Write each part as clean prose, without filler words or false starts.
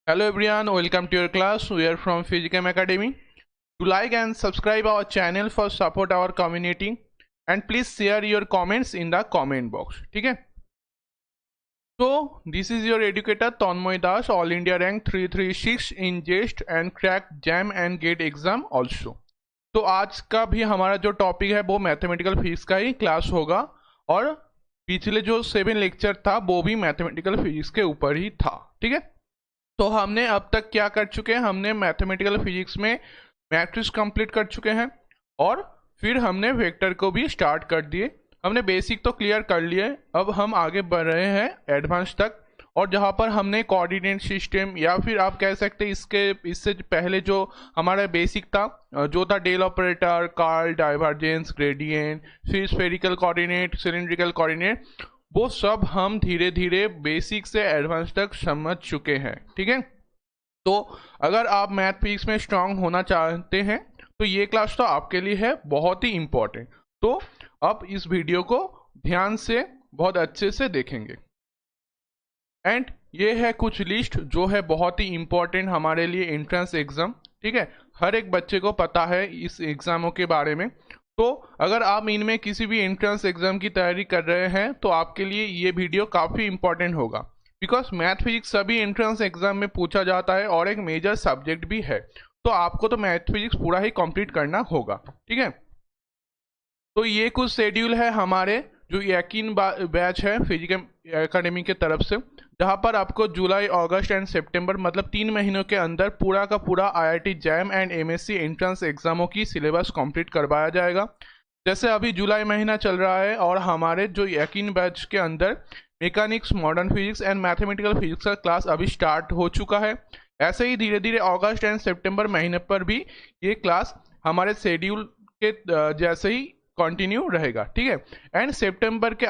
Hello everyone, welcome to your class. We are from Physicam Academy. To like and subscribe our channel for support our community and please share your comments in the comment box. ठीक है? So this is your educator Tanmoy Das, All India rank 336 in GEST and crack JAM and GATE exam also. तो आज का भी हमारा जो topic है वो मैथमेटिकल फिजिक्स का ही क्लास होगा और पिछले जो 7 लेक्चर था वो भी मैथमेटिकल फिजिक्स के ऊपर ही था. ठीक है, तो हमने अब तक क्या कर चुके हैं, हमने मैथमेटिकल फिजिक्स में मैट्रिक्स कंप्लीट कर चुके हैं और फिर हमने वेक्टर को भी स्टार्ट कर दिए. हमने बेसिक तो क्लियर कर लिए, अब हम आगे बढ़ रहे हैं एडवांस तक. और जहाँ पर हमने कोऑर्डिनेट सिस्टम या फिर आप कह सकते हैं इससे पहले जो हमारा बेसिक था जो था del operator, curl, divergence, gradient, फिर स्फेरिकल कोऑर्डिनेट, सिलिंड्रिकल कोऑर्डिनेट, वो सब हम धीरे धीरे बेसिक से एडवांस तक समझ चुके हैं. ठीक है, तो अगर आप मैथ फिजिक्स में स्ट्रांग होना चाहते हैं तो ये क्लास तो आपके लिए है बहुत ही इम्पोर्टेंट. तो अब इस वीडियो को ध्यान से बहुत अच्छे से देखेंगे. एंड ये है कुछ लिस्ट जो है बहुत ही इम्पोर्टेंट हमारे लिए एंट्रेंस एग्जाम. ठीक है, हर एक बच्चे को पता है इस एग्जामों के बारे में. तो अगर आप इनमें किसी भी एंट्रेंस एग्जाम की तैयारी कर रहे हैं तो आपके लिए ये वीडियो काफ़ी इंपॉर्टेंट होगा, बिकॉज मैथ फिजिक्स सभी एंट्रेंस एग्जाम में पूछा जाता है और एक मेजर सब्जेक्ट भी है. तो आपको तो मैथ फिजिक्स पूरा ही कंप्लीट करना होगा. ठीक है, तो ये कुछ शेड्यूल है हमारे जो यकीन बैच है फिजिकल एकेडमी के तरफ से, जहाँ पर आपको जुलाई, अगस्त एंड सितंबर मतलब 3 महीनों के अंदर पूरा का पूरा IIT JAM and MSc entrance एग्जामों की सिलेबस कंप्लीट करवाया जाएगा. जैसे अभी जुलाई महीना चल रहा है और हमारे जो यकीन बैच के अंदर mechanics, modern physics and mathematical physics का क्लास अभी स्टार्ट हो चुका है. ऐसे ही धीरे धीरे अगस्त एंड सितंबर महीने पर भी ये क्लास हमारे शेड्यूल के जैसे ही कंटिन्यू रहेगा. ठीक है, एंड सितंबर के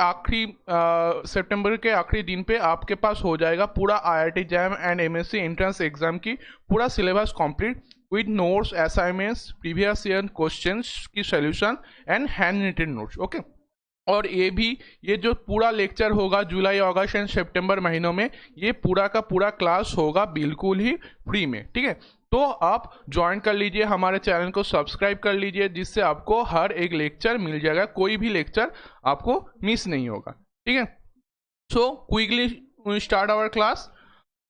आखिरी दिन पे आपके पास हो जाएगा पूरा IIT JAM and MSc entrance exam की पूरा syllabus complete with notes, assignments, previous year questions की solution and hand written notes. Okay, और ये जो पूरा लेक्चर होगा जुलाई, अगस्त एंड सितंबर महीनों में, ये पूरा का पूरा क्लास होगा बिल्कुल ही फ्री में. ठीक है, तो आप ज्वाइन कर लीजिए, हमारे चैनल को सब्सक्राइब कर लीजिए, जिससे आपको हर एक लेक्चर मिल जाएगा, कोई भी लेक्चर आपको मिस नहीं होगा. ठीक है, so quickly start our class.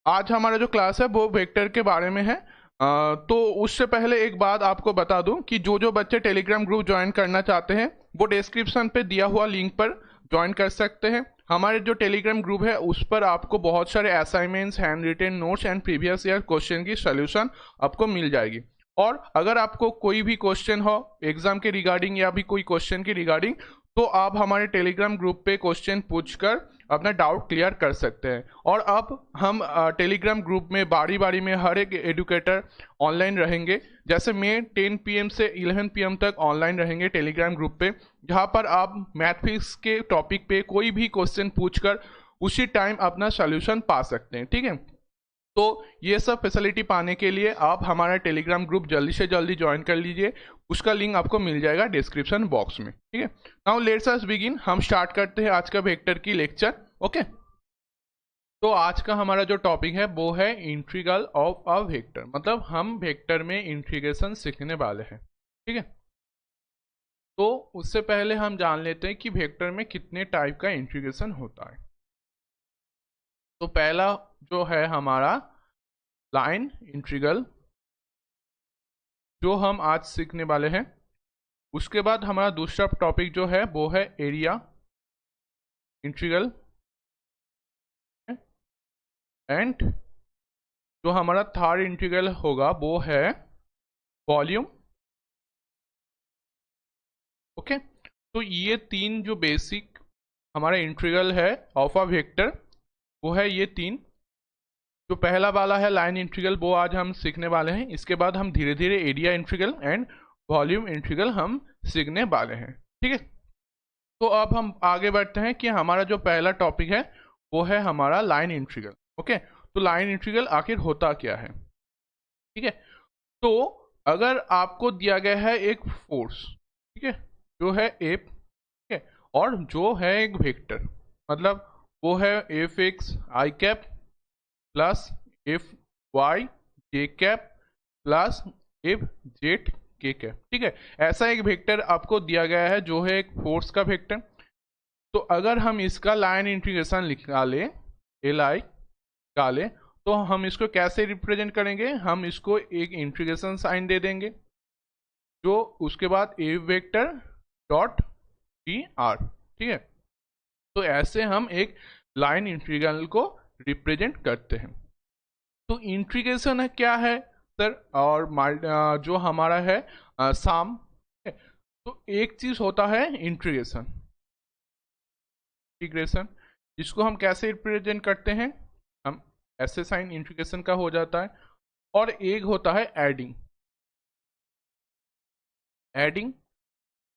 आज हमारा जो क्लास है वो वेक्टर के बारे में है. तो उससे पहले एक बात आपको बता दूं कि जो बच्चे टेलीग्राम ग्रुप ज्वाइन करना चाहते हैं वो डिस्क्रिप्शन पे दिया हुआ लिंक पर ज्वाइन कर सकते हैं. हमारे जो टेलीग्राम ग्रुप है उस पर आपको बहुत सारे assignments, hand retain notes and previous year question की सॉल्यूशन आपको मिल जाएगी. और अगर आपको कोई भी क्वेश्चन हो एग्जाम के रिगार्डिंग या भी कोई क्वेश्चन की रिगार्डिंग, तो आप हमारे टेलीग्राम ग्रुप पे क्वेश्चन पूछकर अपना डाउट क्लियर कर सकते हैं. और अब हम टेलीग्राम ग्रुप में बारी बारी में हर एक एडुकेटर ऑनलाइन रहेंगे. जैसे मैं 10 PM से 11 PM तक ऑनलाइन रहेंगे टेलीग्राम ग्रुप पे, जहाँ पर आप मैथ फिजिक्स के टॉपिक पे कोई भी क्वेश्चन पूछकर उसी टाइम अपना सोल्यूशन पा सकते हैं. ठीक है, तो ये सब फैसिलिटी पाने के लिए आप हमारा टेलीग्राम ग्रुप जल्दी से जल्दी ज्वाइन कर लीजिए. उसका लिंक आपको मिल जाएगा डिस्क्रिप्शन बॉक्स में. ठीक है, नाउ लेट्स अस बिगिन. हम स्टार्ट करते हैं आज का वेक्टर की लेक्चर. ओके, तो आज का हमारा जो टॉपिक है वो है इंटीग्रल ऑफ अ वेक्टर, मतलब हम वेक्टर में इंटीग्रेशन सीखने वाले हैं. ठीक है, तो उससे पहले हम जान लेते हैं कि वेक्टर में कितने टाइप का इंटीग्रेशन होता है. तो पहला जो है हमारा लाइन इंटीग्रल जो हम आज सीखने वाले हैं. उसके बाद हमारा दूसरा टॉपिक जो है वो है एरिया इंटीग्रल. एंड जो हमारा थर्ड इंटीग्रल होगा वो है वॉल्यूम. ओके, तो ये तीन जो बेसिक हमारा इंटीग्रल है ऑफ अ वेक्टर वो है ये तीन. जो पहला वाला है लाइन इंटीग्रल वो आज हम सीखने वाले हैं. इसके बाद हम धीरे धीरे area integral and volume integral हम सीखने वाले हैं. ठीक है, तो अब हम आगे बढ़ते हैं कि हमारा जो पहला टॉपिक है वो है हमारा लाइन इंटीग्रल. ओके, तो लाइन इंटीग्रल आखिर होता क्या है. ठीक है, तो अगर आपको दिया गया है एक फोर्स, ठीक है, जो है एफ, ठीक है, और जो है एक वेक्टर, मतलब वो है F X I cap plus F Y J cap plus F Z K cap. ठीक है, ऐसा एक वेक्टर आपको दिया गया है जो है एक फोर्स का वेक्टर। तो अगर हम इसका लाइन इंटीग्रेशन निकाले, एल आई निकाले, तो हम इसको कैसे रिप्रेजेंट करेंगे? हम इसको एक इंटीग्रेशन साइन दे देंगे, जो उसके बाद ए वेक्टर डॉट डी आर। ठीक है, तो ऐसे हम एक लाइन इंटीग्रल को रिप्रेजेंट करते हैं। तो इंटीग्रेशन है क्या है सर? और जो हमारा है साम। तो एक चीज होता है इंटीग्रेशन, जिसको हम कैसे रिप्रेजेंट करते हैं? हम ऐसे साइन इंटीग्रेशन का हो जाता है। और एक होता है एडिंग।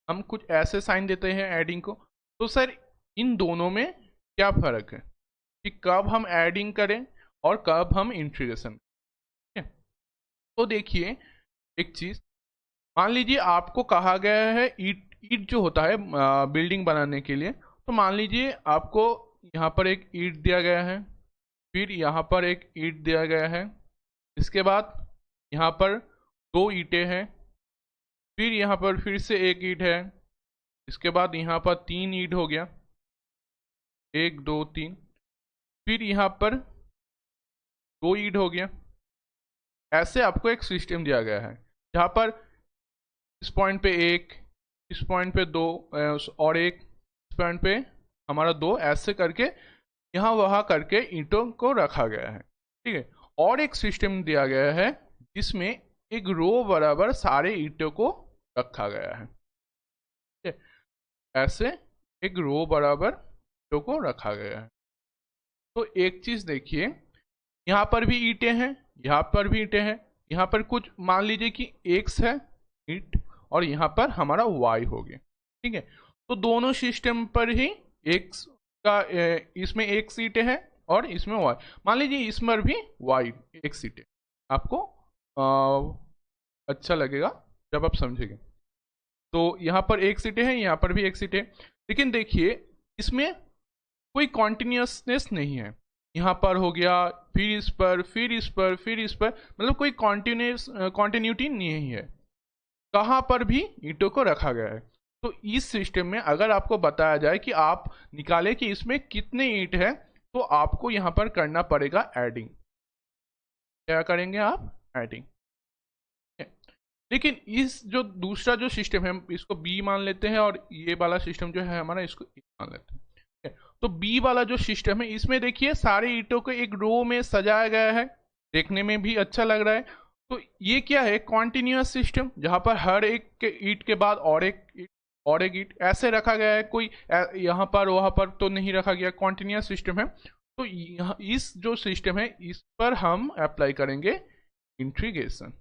हम कुछ ऐसे साइन देते हैं एडिंग को। तो सर इन दोनों में क्या फर्क है कि कब हम एडिंग करें और कब हम इंटीग्रेशन? तो देखिए एक चीज, मान लीजिए आपको कहा गया है ईट जो होता है बिल्डिंग बनाने के लिए। तो मान लीजिए आपको यहाँ पर एक ईट दिया गया है, फिर यहाँ पर एक ईट दिया गया है, इसके बाद यहाँ पर 2 ईंटें हैं, फिर यहाँ पर फिर से एक ईंट है, इसके बाद यहाँ पर 3 ईंट हो गया, 1 2 3, फिर यहाँ पर 2 ईंट हो गया। ऐसे आपको एक सिस्टम दिया गया है जहाँ पर इस पॉइंट पे 1, इस पॉइंट पे 2 और एक इस पॉइंट पे हमारा 2, ऐसे करके यहाँ वहाँ करके ईंटों को रखा गया है। ठीक है, और एक सिस्टम दिया गया है जिसमें एक रो बराबर सारे ईंटों को रखा गया है। ठीक है, ऐसे एक रो बराबर ईंटों को रखा गया है। तो एक चीज देखिए, यहाँ पर भी ईंटें हैं, यहाँ पर भी ईंटें हैं, यहाँ पर कुछ मान लीजिए कि एक्स है ईंट और यहाँ पर हमारा वाई हो गया। ठीक है, तो दोनों सिस्टम पर ही एक्स का इसमें एक सीटें हैं और इसमें वाई। मान लीजिए इसमें भी वाई एक सीटें, आपको अच्छा लगेगा जब आप समझेंगे। तो यहाँ पर एक सीटें हैं, यहाँ पर भी एक सीटें, लेकिन देखिए इसमें कोई कॉन्टिन्यूसनेस नहीं है। यहाँ पर हो गया, फिर इस पर, फिर इस पर, फिर इस पर, मतलब कोई कॉन्टिन्यूटी नहीं है। कहाँ पर भी ईंटों को रखा गया है। तो इस सिस्टम में अगर आपको बताया जाए कि आप निकालें कि इसमें कितने ईंट है, तो आपको यहाँ पर करना पड़ेगा एडिंग। क्या करेंगे आप? एडिंग। लेकिन इस जो दूसरा जो सिस्टम है, इसको बी मान लेते हैं और ये वाला सिस्टम जो है हमारा, इसको ए मान लेते हैं। तो बी वाला जो सिस्टम है, इसमें देखिए सारे ईंटों को एक रो में सजाया गया है, देखने में भी अच्छा लग रहा है। तो ये क्या है? कॉन्टिन्यूअस सिस्टम, जहां पर हर एक के ईंट के बाद और एक ईंट ऐसे रखा गया है, कोई यहाँ पर वहां पर तो नहीं रखा गया, कॉन्टिन्यूअस सिस्टम है। तो इस जो सिस्टम है इस पर हम अप्लाई करेंगे इंटीग्रेशन।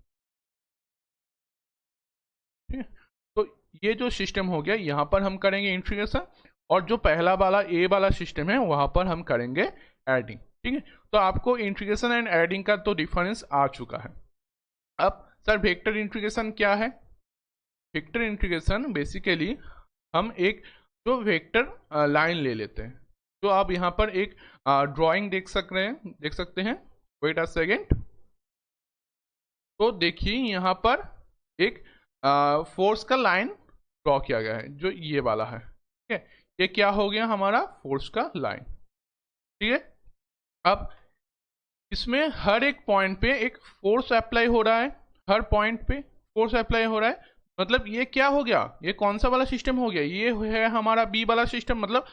तो ये जो सिस्टम हो गया, यहाँ पर हम करेंगे इंटीग्रेशन, और जो पहला वाला ए वाला सिस्टम है वहां पर हम करेंगे एडिंग। ठीक है, तो आपको इंटीग्रेशन एंड एडिंग का तो डिफरेंस आ चुका है। अब सर वेक्टर इंटीग्रेशन क्या है? वेक्टर इंटीग्रेशन बेसिकली हम एक जो वेक्टर लाइन ले लेते हैं, जो आप यहाँ पर एक ड्राइंग देख सकते हैं। Wait a second. तो देखिए यहाँ पर एक फोर्स का लाइन ड्रॉ किया गया है, जो ये वाला है। ठीक है, ये क्या हो गया? हमारा फोर्स का लाइन। ठीक है, अब इसमें हर एक पॉइंट पे एक फोर्स अप्लाई हो रहा है, हर पॉइंट पे फोर्स अप्लाई हो रहा है। मतलब ये क्या हो गया? ये कौन सा वाला सिस्टम हो गया? ये है हमारा बी वाला सिस्टम। मतलब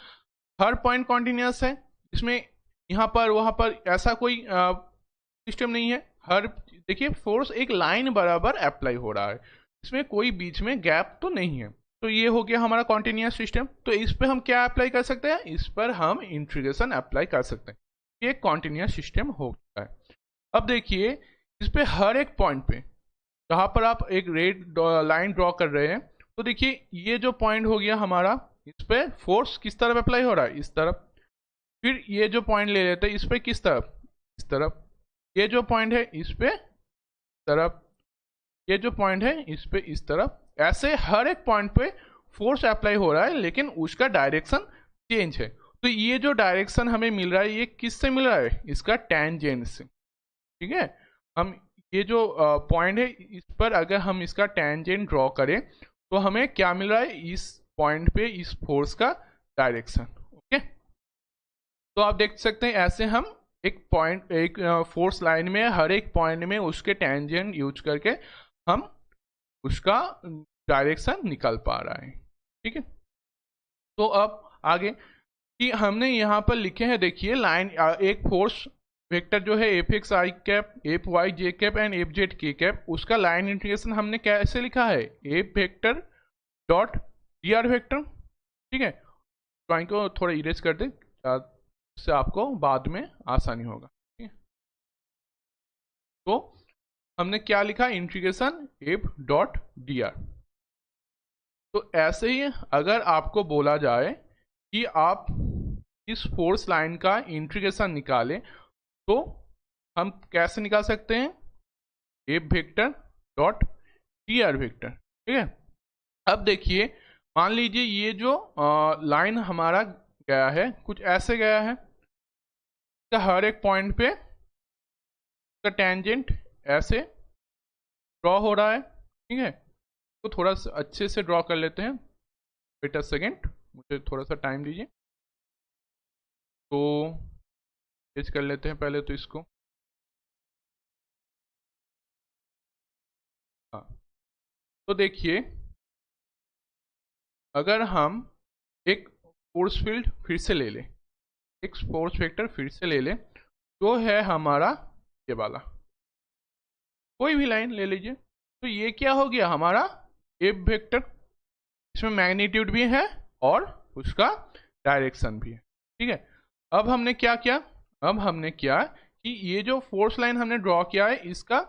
हर पॉइंट कॉन्टिन्यूस है, इसमें यहाँ पर वहां पर ऐसा कोई सिस्टम नहीं है। हर देखिए फोर्स एक लाइन बराबर अप्लाई हो रहा है, इसमें कोई बीच में गैप तो नहीं है। तो ये हो गया हमारा कॉन्टिन्यूस सिस्टम। तो इस पर हम क्या अप्लाई कर सकते हैं? इस पर हम इंटीग्रेशन अप्लाई कर सकते हैं। ये कॉन्टिन्यूस सिस्टम हो गया है। अब देखिए इस पे हर एक पॉइंट पे जहां पर आप एक रेड लाइन ड्रॉ कर रहे हैं, तो देखिए ये जो पॉइंट हो गया हमारा, इस पे फोर्स किस तरफ अप्लाई हो रहा है? इस तरफ। फिर ये जो पॉइंट ले लेते हैं, इस पे किस तरफ? इस तरफ। ये जो पॉइंट है इस पे तरफ, ये जो पॉइंट है इस पे इस तरफ। ऐसे हर एक पॉइंट पे फोर्स अप्लाई हो रहा है, लेकिन उसका डायरेक्शन चेंज है। तो ये जो डायरेक्शन हमें मिल रहा है, ये किससे मिल रहा है? इसका टेंजेंट से। ठीक है, हम ये जो पॉइंट है इस पर अगर हम इसका टेंजेंट ड्रॉ करें तो हमें क्या मिल रहा है, इस पॉइंट पे इस फोर्स का डायरेक्शन। ओके, तो आप देख सकते हैं ऐसे हम एक फोर्स लाइन में हर एक पॉइंट में उसके टेंजेंट यूज करके हम उसका डायरेक्शन निकल पा रहा है। ठीक है, तो अब आगे कि हमने यहाँ पर लिखे हैं, देखिए लाइन एक फोर्स वेक्टर जो है F X I cap, F Y J cap and F Z K cap, उसका लाइन इंटीग्रेशन हमने कैसे लिखा है, F vector dot D R vector. ठीक है, ड्राइंग को थोड़ा इरेज कर दें, इससे आपको बाद में आसानी होगा। ठीक है, तो हमने क्या लिखा, integration F dot D R. तो ऐसे ही अगर आपको बोला जाए कि आप इस फोर्स लाइन का इंटीग्रेशन निकालें तो हम कैसे निकाल सकते हैं, F vector dot D R vector. ठीक है, अब देखिए मान लीजिए ये जो लाइन हमारा गया है कुछ ऐसे गया है, तो हर एक पॉइंट पे का टेंजेंट ऐसे ड्रॉ हो रहा है। ठीक है, तो थोड़ा सा अच्छे से ड्रॉ कर लेते हैं, वेट अ सेकेंड, मुझे थोड़ा सा टाइम दीजिए। तो पेज कर लेते हैं पहले तो इसको। हाँ, तो देखिए अगर हम एक फोर्स फील्ड फिर से ले लें, एक फोर्स वेक्टर फिर से ले लें, जो है हमारा ये वाला, कोई भी लाइन ले लीजिए, तो ये क्या हो गया हमारा एफ वेक्टर, इसमें मैग्नीट्यूड भी है और उसका डायरेक्शन भी है। ठीक है, अब हमने क्या किया, अब हमने क्या कि ये जो फोर्स लाइन हमने ड्रॉ किया है इसका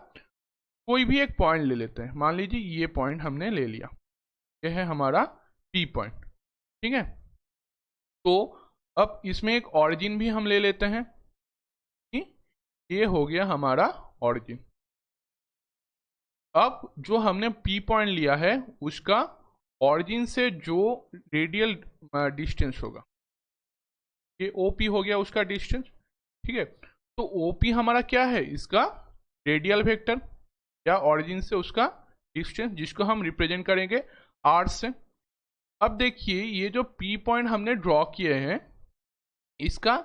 कोई भी एक पॉइंट ले लेते हैं, मान लीजिए ये पॉइंट हमने ले लिया, ये है हमारा पी पॉइंट। ठीक है, तो अब इसमें एक ऑरिजिन भी हम ले लेते हैं, कि ये हो गया हमारा ऑरिजिन। अब जो हमने पी पॉइंट लिया है उसका ऑरिजिन से जो रेडियल डिस्टेंस होगा, ये ओपी हो गया उसका डिस्टेंस। ठीक है, तो ओपी हमारा क्या है, इसका रेडियल वेक्टर या ऑरिजिन से उसका डिस्टेंस, जिसको हम रिप्रेजेंट करेंगे आर से। अब देखिए ये जो पी पॉइंट हमने ड्रॉ किए हैं इसका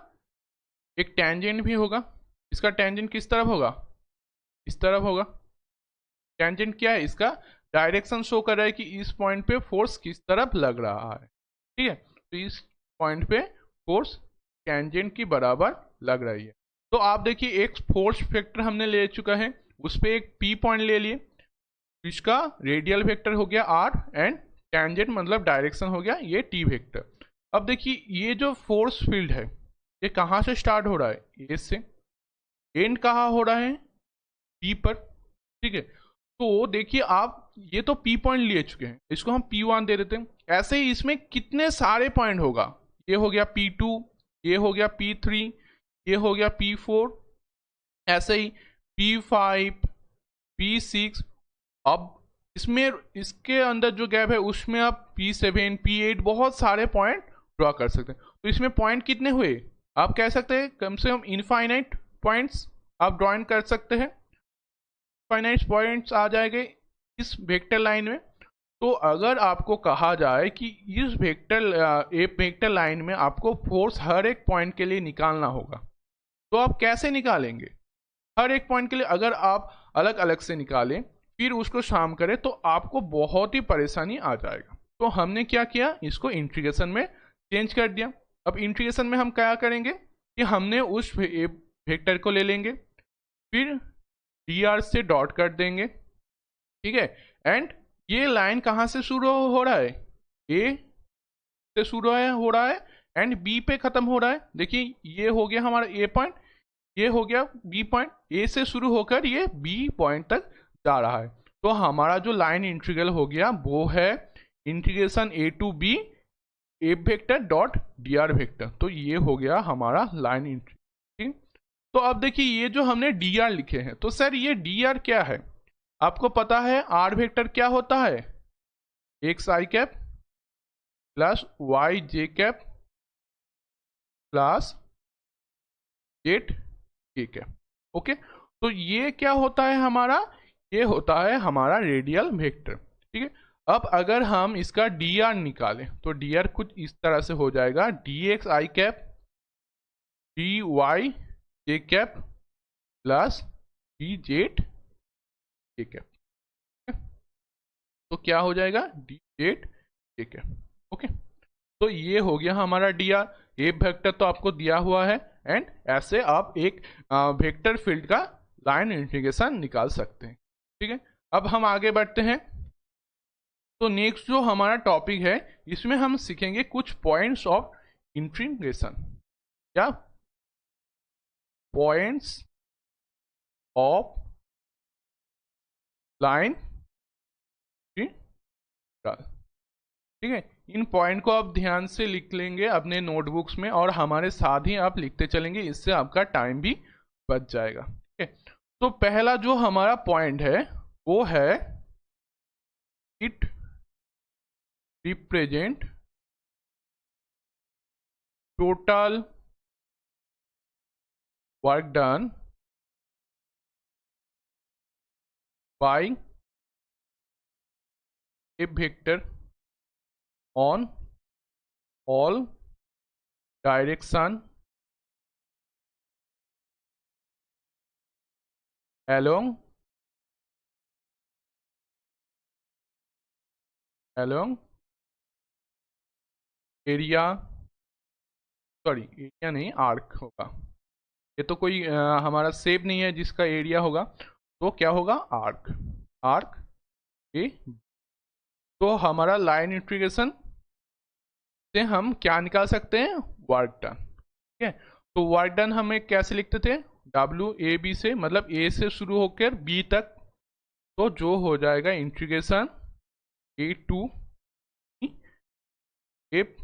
एक टेंजेंट भी होगा, इसका टेंजेंट किस तरफ होगा, इस तरफ होगा। टेंजेंट क्या है, इसका डायरेक्शन शो कर रहा है कि इस पॉइंट पे फोर्स किस तरफ लग रहा है। ठीक है, तो इस पॉइंट पे फोर्स टेंजेंट की बराबर लग रही है। तो आप देखिए एक फोर्स वेक्टर हमने ले चुका है, उस पर एक पी पॉइंट ले लिए, इसका रेडियल वेक्टर हो गया आर एंड टेंजेंट मतलब डायरेक्शन हो गया ये टी वेक्टर। अब देखिए ये जो फोर्स फील्ड है ये कहाँ से स्टार्ट हो रहा है, ए से, एंड कहाँ हो रहा है, पी पर। ठीक है, तो देखिए आप ये तो पी पॉइंट ले चुके हैं, इसको हम P1 दे देते हैं। ऐसे ही इसमें कितने सारे पॉइंट होगा, ये हो गया P2, ये हो गया P3, ये हो गया P4, ऐसे ही P5, P6। अब इसमें इसके अंदर जो गैप है उसमें आप P7, P8 बहुत सारे पॉइंट ड्रॉ कर सकते हैं। तो इसमें पॉइंट कितने हुए, आप कह सकते हैं कम से कम इनफाइनाइट पॉइंट्स आप ड्रॉइंग कर सकते हैं, फाइनाइट पॉइंट्स आ जाएंगे इस वेक्टर लाइन में। तो अगर आपको कहा जाए कि इस वेक्टर लाइन में आपको फोर्स हर एक पॉइंट के लिए निकालना होगा, तो आप कैसे निकालेंगे, हर एक पॉइंट के लिए अगर आप अलग अलग से निकालें फिर उसको शाम करें तो आपको बहुत ही परेशानी आ जाएगा। तो हमने क्या किया, इसको इंटीग्रेशन में चेंज कर दिया। अब इंटीग्रेशन में हम क्या करेंगे कि हमने उस वेक्टर को ले लेंगे, फिर डी आर से डॉट कर देंगे। ठीक है, एंड ये लाइन कहाँ से शुरू हो रहा है, ए से शुरू हो रहा है एंड बी पे खत्म हो रहा है। देखिए ये हो गया हमारा ए पॉइंट, ये हो गया बी पॉइंट, ए से शुरू होकर ये बी पॉइंट तक जा रहा है। तो हमारा जो लाइन इंटीग्रल हो गया वो है integration A to B F vector dot D R vector. तो ये हो गया हमारा लाइन इंटीग्रल। ठीक, तो अब देखिए ये जो हमने डी आर लिखे हैं, तो सर ये डी आर क्या है, आपको पता है आर वेक्टर क्या होता है, x I cap plus Y J cap plus Z K cap. Okay, तो ये क्या होता है हमारा, ये होता है हमारा रेडियल वेक्टर। ठीक है, अब अगर हम इसका डी आर निकालें तो डी आर कुछ इस तरह से हो जाएगा, D X I cap D Y J cap plus D Z J cap. तो क्या हो जाएगा, D Z J cap. Okay, तो ये हो गया हमारा डी आर। ये वेक्टर तो आपको दिया हुआ है, एंड ऐसे आप एक वेक्टर फील्ड का लाइन इंटीग्रेशन निकाल सकते हैं। ठीक है, अब हम आगे बढ़ते हैं। तो नेक्स्ट जो हमारा टॉपिक है, इसमें हम सीखेंगे कुछ पॉइंट्स ऑफ इंटीग्रेशन, या पॉइंट्स ऑफ लाइन। ठीक है, इन पॉइंट को आप ध्यान से लिख लेंगे अपने नोटबुक्स में, और हमारे साथ ही आप लिखते चलेंगे, इससे आपका टाइम भी बच जाएगा। ठीक है, तो पहला जो हमारा पॉइंट है वो है, it represent total work done by A vector on all direction along area, sorry area नहीं, आर्क होगा। ये तो कोई हमारा शेप नहीं है जिसका एरिया होगा, तो क्या होगा, आर्क। आर्क ए, तो हमारा लाइन इंटीग्रेशन से हम क्या निकाल सकते हैं, वर्क डन। ठीक है, तो वर्क डन हमें कैसे लिखते थे, डब्ल्यू ए बी से, मतलब ए से शुरू होकर बी तक, तो जो हो जाएगा integration A to F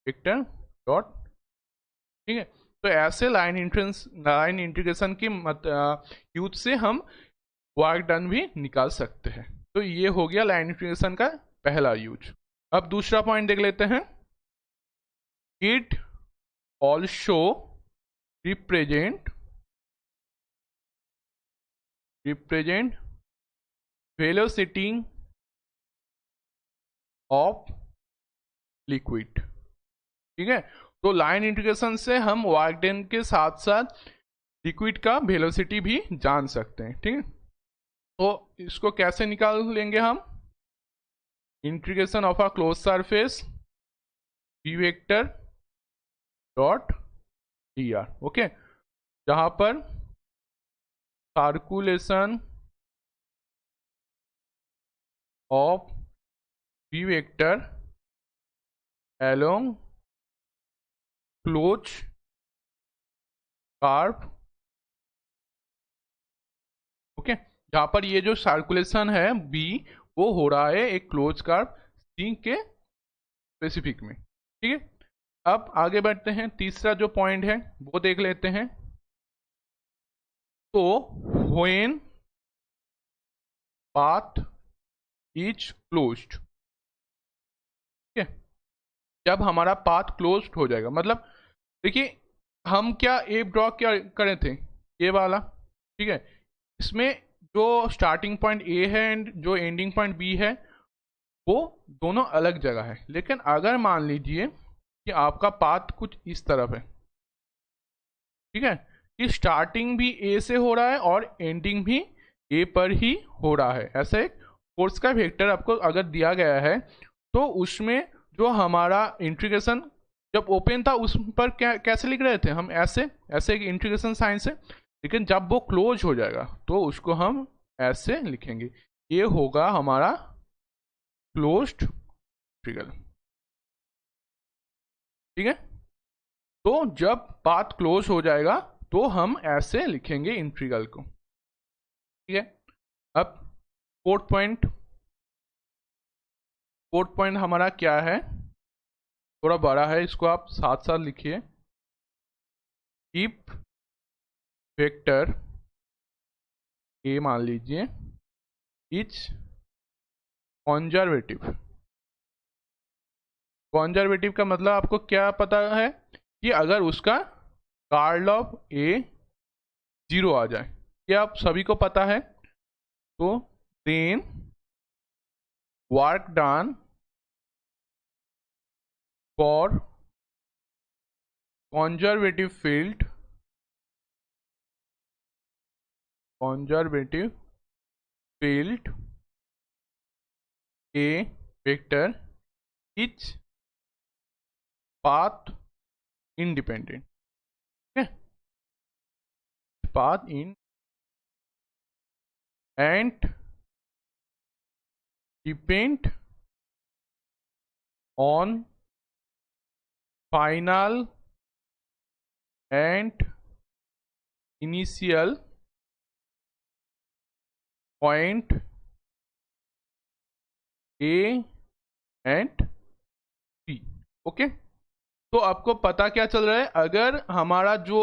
vector dot. ठीक है, तो ऐसे लाइन इंटीग्रेशन की यूज से हम वर्क डन भी निकाल सकते हैं। तो ये हो गया लाइन इंटीग्रेशन का पहला यूज। अब दूसरा पॉइंट देख लेते हैं, it also represent velocity of liquid. ठीक है, तो लाइन इंटीग्रेशन से हम वर्क डन के साथ साथ लिक्विड का वेलोसिटी भी जान सकते हैं। ठीक है, तो इसको कैसे निकाल लेंगे हम, integration of a close surface B vector dot D R. Okay, जहां पर circulation of B vector along close curve. ओके, जहां पर ये जो सर्कुलेशन है बी, वो हो रहा है एक क्लोज कर्व सी के स्पेसिफिक में। ठीक है, अब आगे बढ़ते हैं, तीसरा जो पॉइंट है वो देख लेते हैं। तो व्हेन पाथ इज क्लोज्ड, ठीक है, जब हमारा पाथ क्लोज्ड हो जाएगा, मतलब देखिए हम क्या ए ड्रॉ क्या करे थे, ये वाला। ठीक है, इसमें जो स्टार्टिंग पॉइंट ए है एंड जो एंडिंग पॉइंट बी है, वो दोनों अलग जगह है। लेकिन अगर मान लीजिए कि आपका पाथ कुछ इस तरफ है, ठीक है, कि स्टार्टिंग भी ए से हो रहा है और एंडिंग भी ए पर ही हो रहा है, ऐसा एक फोर्स का वेक्टर आपको अगर दिया गया है, तो उसमें जो हमारा इंटीग्रेशन जब ओपन था उस पर क्या कैसे लिख रहे थे हम, ऐसे ऐसे एक इंटीग्रेशन साइन से। लेकिन जब वो क्लोज हो जाएगा तो उसको हम ऐसे लिखेंगे, ये होगा हमारा क्लोज्ड इंटीग्रल। ठीक है, तो जब पाथ क्लोज हो जाएगा तो हम ऐसे लिखेंगे इंटीग्रल को। ठीक है, अब फोर्थ पॉइंट हमारा क्या है, थोड़ा बड़ा है, इसको आप साथ साथ लिखिए। इफ वेक्टर ए मान लीजिए इज कॉन्जर्वेटिव का मतलब आपको क्या पता है कि अगर उसका कर्ल ऑफ ए 0 आ जाए, ये आप सभी को पता है। तो then work done for conservative field a vector is path independent. Okay, path in and depend on final and initial point A and B. Okay, तो आपको पता क्या चल रहा है, अगर हमारा जो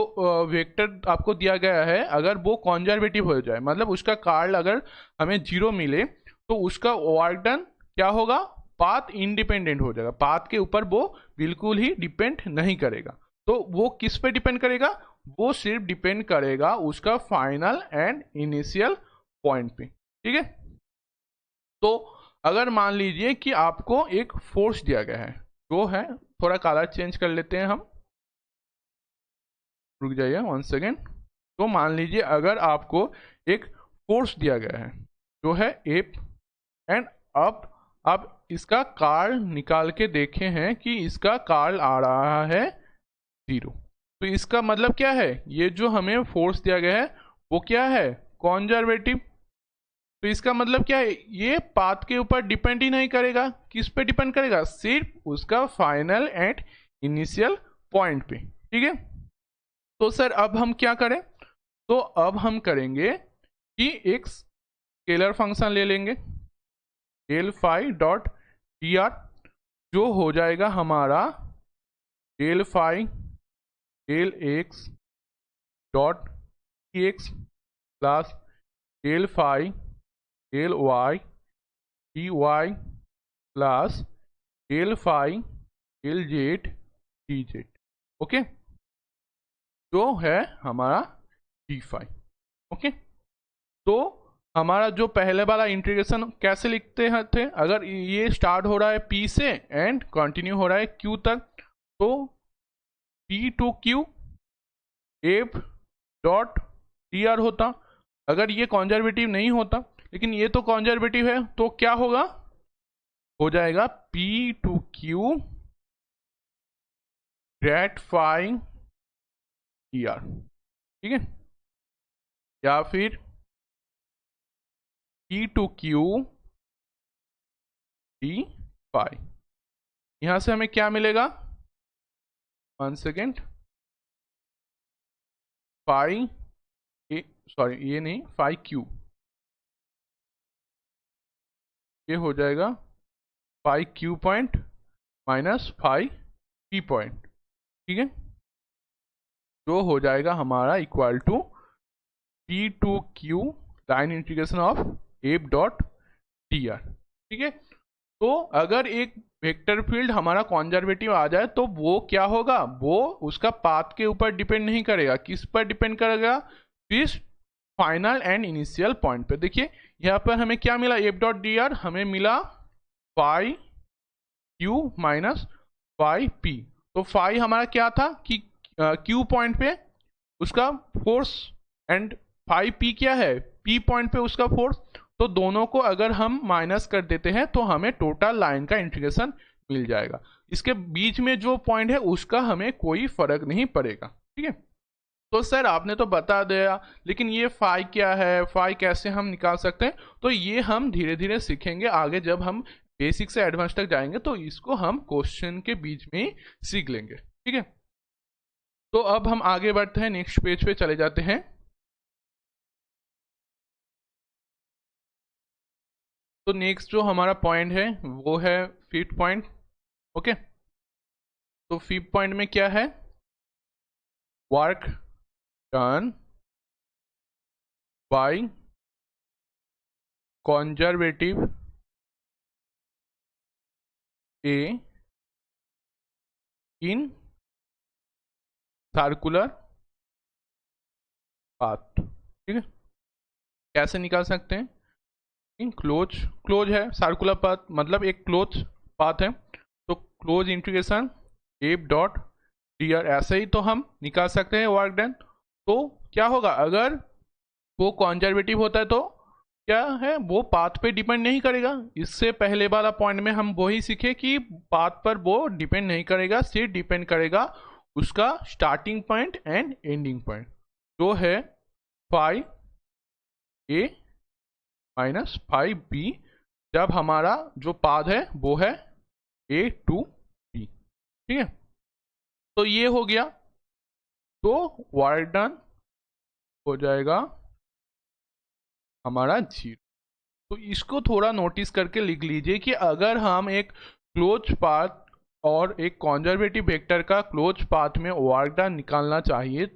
वेक्टर आपको दिया गया है अगर वो कॉन्जर्वेटिव हो जाए, मतलब उसका कार्ल अगर हमें 0 मिले, तो उसका वर्क डन क्या होगा, पाथ इंडिपेंडेंट हो जाएगा, पाथ के ऊपर वो बिल्कुल ही डिपेंड नहीं करेगा। तो वो किस पे डिपेंड करेगा, वो सिर्फ डिपेंड करेगा उसका फाइनल एंड इनिशियल पॉइंट पे। ठीक है, तो अगर मान लीजिए कि आपको एक फोर्स दिया गया है, जो है, थोड़ा कलर चेंज कर लेते हैं हम, रुक जाइए 1 सेकेंड। तो मान लीजिए अगर आपको एक फोर्स दिया गया है जो है एप, एंड अब आप इसका कार्ल निकाल के देखे हैं कि इसका कार्ल आ रहा है 0। तो इसका मतलब क्या है, ये जो हमें फोर्स दिया गया है वो क्या है, कॉन्जर्वेटिव। तो इसका मतलब क्या है, ये पाथ के ऊपर डिपेंड ही नहीं करेगा, किस पे डिपेंड करेगा, सिर्फ उसका फाइनल एंड इनिशियल पॉइंट पे। ठीक है, तो सर अब हम क्या करें, तो अब हम करेंगे कि एक स्केलर फंक्शन ले लेंगे del phi dot T R, जो हो जाएगा हमारा del phi del X dot T X plus del phi del Y D Y plus del phi del Z D Z. Okay, जो है हमारा डी फाई। ओके, तो हमारा जो पहले वाला इंटीग्रेशन कैसे लिखते हैं थे, अगर ये स्टार्ट हो रहा है P से एंड कंटिन्यू हो रहा है Q तक, तो P to Q F dot T R होता। अगर ये कॉन्जर्वेटिव नहीं होता, लेकिन ये तो कॉन्जर्वेटिव है, तो क्या होगा, हो जाएगा P to Q grad phi T R. ठीक है, या फिर P to Q D phi. यहां से हमें क्या मिलेगा, 1 सेकेंड, फाई, सॉरी ये नहीं, फाई क्यू, ये हो जाएगा phi Q point minus phi P point. ठीक है, जो हो जाएगा हमारा equal to P to Q line integration of F dot T R. ठीक है, तो अगर एक वेक्टर फील्ड हमारा कॉन्जर्वेटिव आ जाए तो वो क्या होगा, वो उसका पाथ के ऊपर डिपेंड नहीं करेगा, किस पर डिपेंड करेगा, किस फाइनल एंड इनिशियल पॉइंट पे। देखिए यहाँ पर हमें क्या मिला, एफ डॉट डी आर हमें मिला phi Q minus phi P. तो फाई हमारा क्या था कि क्यू पॉइंट पे उसका फोर्स, एंड फाई पी क्या है, पी पॉइंट पे उसका फोर्स। तो दोनों को अगर हम माइनस कर देते हैं तो हमें टोटल लाइन का इंटीग्रेशन मिल जाएगा। इसके बीच में जो पॉइंट है उसका हमें कोई फर्क नहीं पड़ेगा। ठीक है, तो सर आपने तो बता दिया, लेकिन ये फाई क्या है, फाई कैसे हम निकाल सकते हैं, तो ये हम धीरे धीरे सीखेंगे आगे, जब हम बेसिक से एडवांस तक जाएंगे तो इसको हम क्वेश्चन के बीच में ही सीख लेंगे। ठीक है, तो अब हम आगे बढ़ते हैं, नेक्स्ट पेज पे चले जाते हैं। तो नेक्स्ट जो हमारा पॉइंट है वो है 5th पॉइंट। ओके, तो 5th पॉइंट में क्या है, work done by conservative A in circular path. ठीक है, कैसे निकाल सकते हैं? क्लोज क्लोज है सर्कुलर पाथ, मतलब एक क्लोज पाथ है, तो close integration F dot D R, ऐसे ही तो हम निकाल सकते हैं वर्क डन। तो क्या होगा, अगर वो कॉन्जर्वेटिव होता है तो क्या है, वो पाथ पे डिपेंड नहीं करेगा। इससे पहले वाला पॉइंट में हम वही सीखे कि पाथ पर वो डिपेंड नहीं करेगा, सिर्फ डिपेंड करेगा उसका starting point and ending point, जो है फाइव ए माइनस फाइव बी, जब हमारा जो पाथ है वो है ए टू बी। ठीक है, तो ये हो गया, तो वर्क डन हो जाएगा हमारा 0। तो इसको थोड़ा नोटिस करके लिख लीजिए कि अगर हम एक क्लोज पाथ और एक कॉन्जर्वेटिव वेक्टर का क्लोज पाथ में वर्क डन निकालना चाहे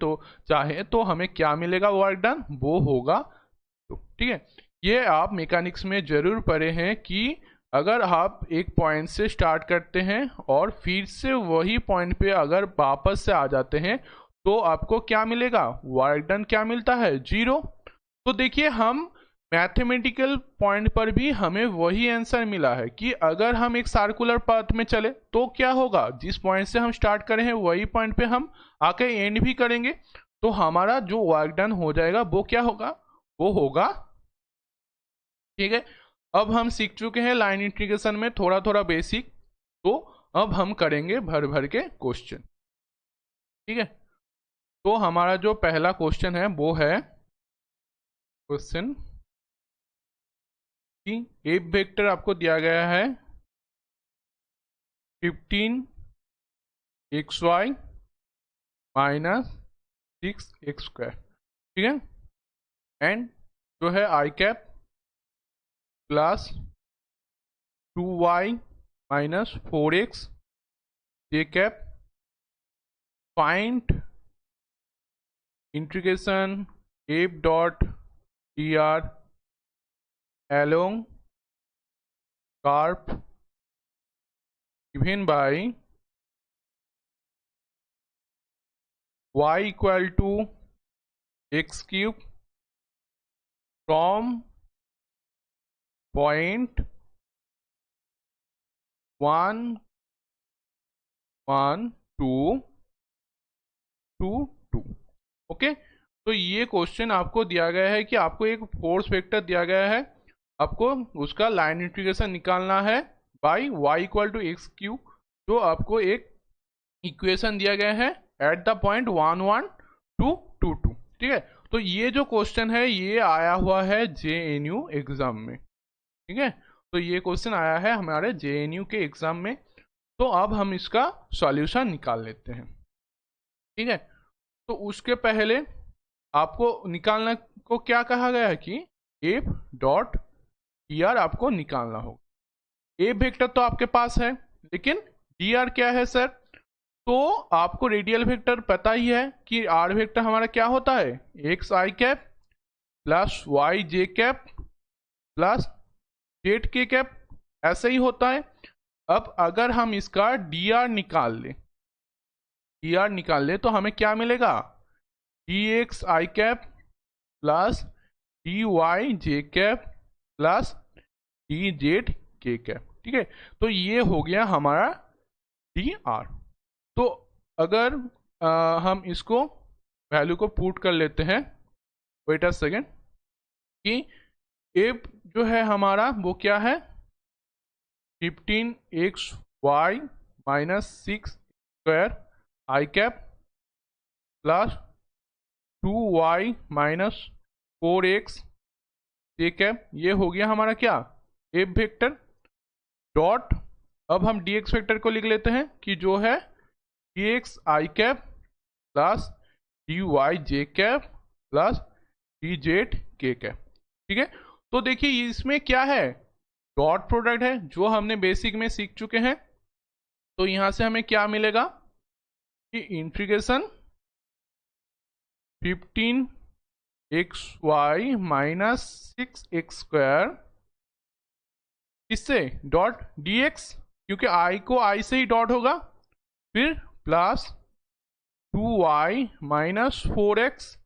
तो हमें क्या मिलेगा, वर्क डन वो होगा। तो ठीक है, ये आप मैकेनिक्स में जरूर पढ़े हैं कि अगर आप एक पॉइंट से स्टार्ट करते हैं और फिर से वही पॉइंट पे अगर वापस से आ जाते हैं तो आपको क्या मिलेगा, वर्क डन क्या मिलता है, 0। तो देखिए, हम मैथमेटिकल पॉइंट पर भी हमें वही आंसर मिला है कि अगर हम एक सर्कुलर पाथ में चले तो क्या होगा, जिस पॉइंट से हम स्टार्ट करे हैं वही पॉइंट पे हम आके एंड भी करेंगे, तो हमारा जो वर्क डन हो जाएगा वो क्या होगा, वो होगा। ठीक है, अब हम सीख चुके हैं लाइन इंटीग्रेशन में थोड़ा थोड़ा बेसिक, तो अब हम करेंगे भर भर के क्वेश्चन। ठीक है, तो हमारा जो पहला क्वेश्चन है वो है क्वेश्चन कि एफ वेक्टर आपको दिया गया है 15xy माइनस 6x²। ठीक है, एंड जो है i cap plus 2y minus 4x j cap, find integration F dot D r along curve given by y equal to x cube from point 1 1 2 2 2। Okay, तो ये क्वेश्चन आपको दिया गया है कि आपको एक फोर्स वेक्टर दिया गया है, आपको उसका लाइन इंटीग्रेशन निकालना है by y equal to X cube, जो आपको एक इक्वेशन दिया गया है एट द पॉइंट 1 1 2 2 2। ठीक है, तो ये जो क्वेश्चन है ये आया हुआ है JNU एग्जाम में। ठीक है, तो ये क्वेश्चन आया है हमारे JNU के एग्जाम में, तो अब हम इसका सॉल्यूशन निकाल लेते हैं। ठीक है, तो उसके पहले आपको निकालना को क्या कहा गया है कि एफ डॉट डी आर आपको निकालना होगा। एफ वेक्टर तो आपके पास है, लेकिन डी आर क्या है सर, तो आपको रेडियल वेक्टर पता ही है कि आर वेक्टर हमारा क्या होता है, x I cap plus Y J cap plus Z K cap, ऐसे ही होता है। अब अगर हम इसका डी आर निकाल ले तो हमें क्या मिलेगा, D X I cap plus D Y J cap plus D Z K cap. ठीक है, तो ये हो गया हमारा डी आर। तो अगर हम इसको वैल्यू को पुट कर लेते हैं, वेट अ सेकेंड, कि एफ जो है हमारा वो क्या है 15xy minus 6² i cap plus 2y minus 4x j cap, ये हो गया हमारा क्या, एफ वेक्टर डॉट, अब हम dx वेक्टर को लिख लेते हैं कि जो है dx आई कैप प्लस dy जे कैप प्लस dz के कैप। ठीक है, तो देखिए इसमें क्या है, डॉट प्रोडक्ट है जो हमने बेसिक में सीख चुके हैं। तो यहां से हमें क्या मिलेगा कि इंटीग्रेशन 15xy माइनस 6x² इससे डॉट dx, क्योंकि i को i से ही डॉट होगा, फिर प्लस 2y माइनस 4x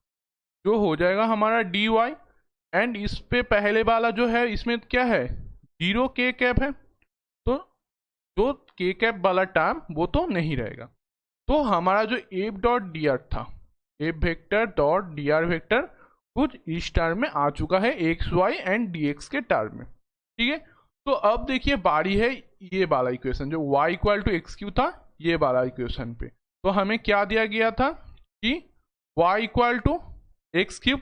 जो हो जाएगा हमारा dy, एंड इस पे पहले वाला जो है इसमें क्या है, 0 के कैप है, तो जो के कैप वाला टर्म वो तो नहीं रहेगा। तो हमारा जो एफ डॉट डी आर था, F vector dot D R vector कुछ इस टर्म में आ चुका है X Y and D X के टर्म में, ठीक है। तो अब देखिए बारी है ये वाला इक्वेशन जो y equal to X cube था, ये वाला इक्वेशन पे। तो हमें क्या दिया गया था कि y equal to X cube.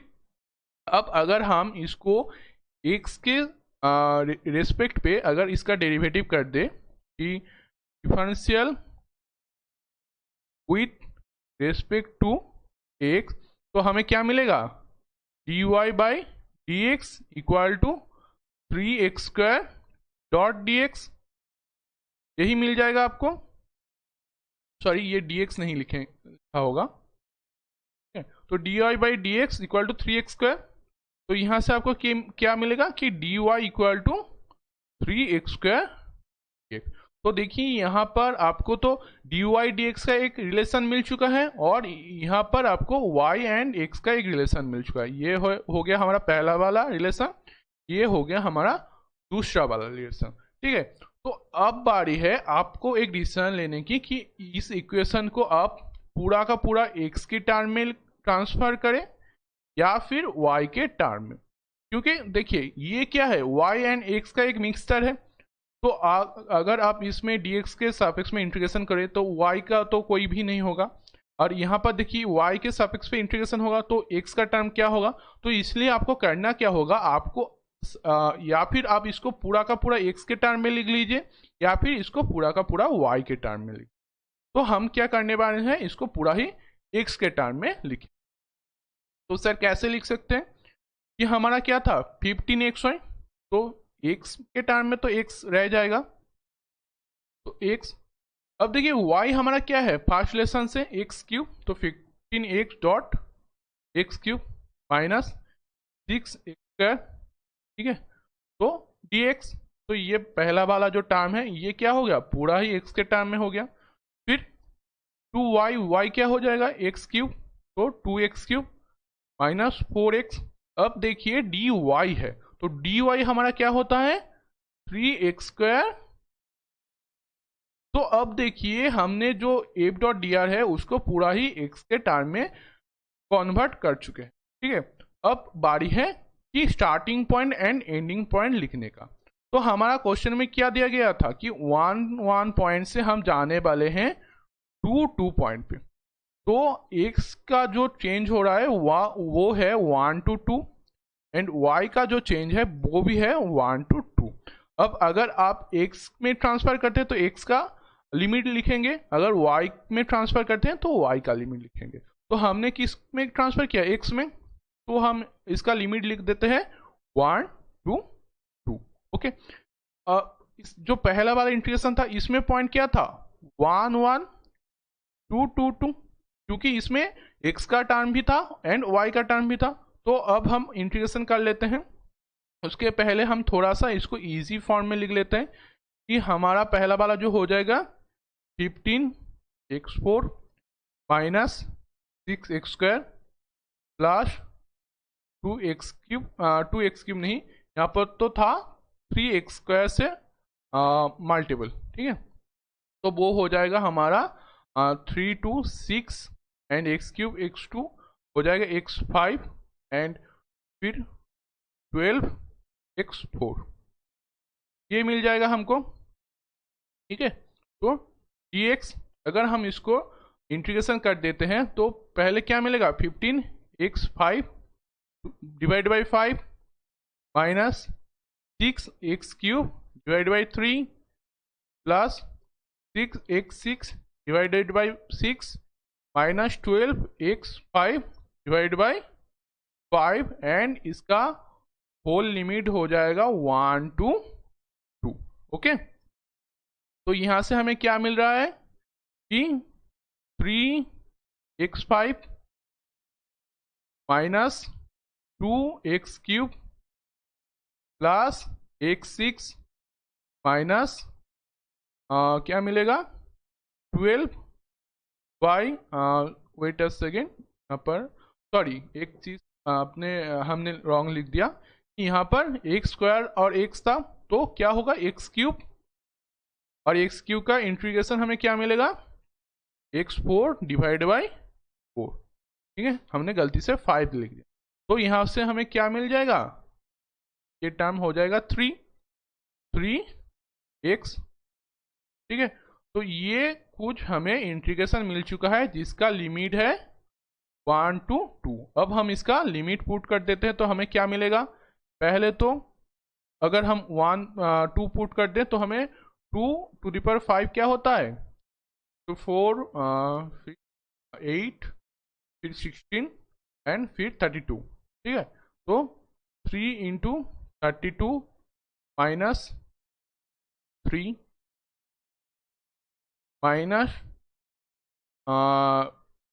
अब अगर हम इसको x के रेस्पेक्ट पे अगर इसका डेरिवेटिव कर दे कि differential with respect to x, तो हमें क्या मिलेगा, dy by D X equal to 3x² dot dx, यही मिल जाएगा आपको। सॉरी ये dx नहीं लिखा होगा, तो dy by D X equal to 3x²। तो यहां से आपको क्या मिलेगा कि dy इक्वल टू 3x²। तो देखिए यहाँ पर आपको तो dy dx का एक रिलेशन मिल चुका है और यहाँ पर आपको y एंड x का एक रिलेशन मिल चुका है। ये हो गया हमारा पहला वाला रिलेशन, ये हो गया हमारा दूसरा वाला रिलेशन, ठीक है। तो अब बारी है आपको एक डिसीजन लेने की कि इस इक्वेशन को आप पूरा का पूरा x के टर्म में ट्रांसफर करें या फिर y के टर्म में, क्योंकि देखिए ये क्या है, y एंड x का एक मिक्सचर है। तो अगर आप इसमें dx के सापेक्ष में इंटीग्रेशन करें तो y का तो कोई भी नहीं होगा, और यहाँ पर देखिए y के सापेक्ष पे इंटीग्रेशन होगा तो x का टर्म क्या होगा। तो इसलिए आपको करना क्या होगा, आपको या फिर आप इसको पूरा का पूरा x के टर्म में लिख लीजिए या फिर इसको पूरा का पूरा y के टर्म में लिख। तो हम क्या करने वाले हैं, इसको पूरा ही x के टर्म में लिखें। तो सर कैसे लिख सकते हैं, कि हमारा क्या था 15xy, तो x के टर्म में तो x रह जाएगा, तो x। अब देखिए y हमारा क्या है, फर्स्ट रिलेशन से एक्स क्यूब, तो 15x dot x cube minus 6x², ठीक है। तो dx, तो ये पहला वाला जो टर्म है ये क्या हो गया, पूरा ही x के टर्म में हो गया। फिर 2y क्या हो जाएगा, एक्स क्यूब, तो 2x³ माइनस 4x। अब देखिए dy है, तो dy हमारा क्या होता है 3x²। तो अब देखिए हमने जो f डॉट डी आर है उसको पूरा ही x के टर्म में कन्वर्ट कर चुके हैं, ठीक है। अब बारी है कि starting point and ending point लिखने का। तो हमारा क्वेश्चन में क्या दिया गया था कि 1 पॉइंट से हम जाने वाले हैं 2 पॉइंट पे। तो x का जो चेंज हो रहा है वो है 1 to 2 एंड y का जो चेंज है वो भी है 1 to 2। अब अगर आप x में ट्रांसफर करते हैं तो x का लिमिट लिखेंगे, अगर y में ट्रांसफर करते हैं तो y का लिमिट लिखेंगे। तो हमने किस में ट्रांसफर किया, x में, तो हम इसका लिमिट लिख देते हैं 1 to 2, ओके। जो पहला वाला इंटीग्रेशन था इसमें पॉइंट क्या था 1 1 2 2 2, क्योंकि इसमें x का टर्म भी था एंड y का टर्म भी था। तो अब हम इंटीग्रेशन कर लेते हैं। उसके पहले हम थोड़ा सा इसको इजी फॉर्म में लिख लेते हैं कि हमारा पहला वाला जो हो जाएगा 15x4 minus 6x² plus 2x³ नहीं, यहाँ पर तो था 3x² से मल्टीपल, ठीक है। तो वो हो जाएगा हमारा 3 2 6 एंड x³ x2 हो जाएगा x5 एंड फिर 12x4, ये मिल जाएगा हमको, ठीक है। तो dx अगर हम इसको इंटीग्रेशन कर देते हैं तो पहले क्या मिलेगा 15x5 divide by 5 minus 6x³ divide by 3 plus 6x6 divided by 6 minus 12x5 divide by 5 and इसका होल लिमिट हो जाएगा 1 to 2, ओके। तो यहां से हमें क्या मिल रहा है कि 3x5 minus 2x³ plus x6 minus क्या मिलेगा 12 बाई वेट अ सेकेंड, यहाँ पर सॉरी एक चीज हमने रॉन्ग लिख दिया कि यहाँ पर एक्स स्क्वायर और एक्स था, तो क्या होगा एक्स क्यूब, और एक्स क्यूब का इंटीग्रेशन हमें क्या मिलेगा x4 डिवाइड बाई 4। ठीक है, हमने गलती से 5 लिख दिया, तो यहाँ से हमें क्या मिल जाएगा, ये टर्म हो जाएगा 3x। ठीक है, तो ये कुछ हमें इंटीग्रेशन मिल चुका है जिसका लिमिट है 1 to 2। अब हम इसका लिमिट पुट कर देते हैं तो हमें क्या मिलेगा, पहले तो अगर हम 2 पुट कर दें तो हमें 2 to the power 5 क्या होता है, तो 4 फिर 8 फिर 16 एंड फिर 32। ठीक है, तो 3 इंटू 32 माइनस 3 माइनस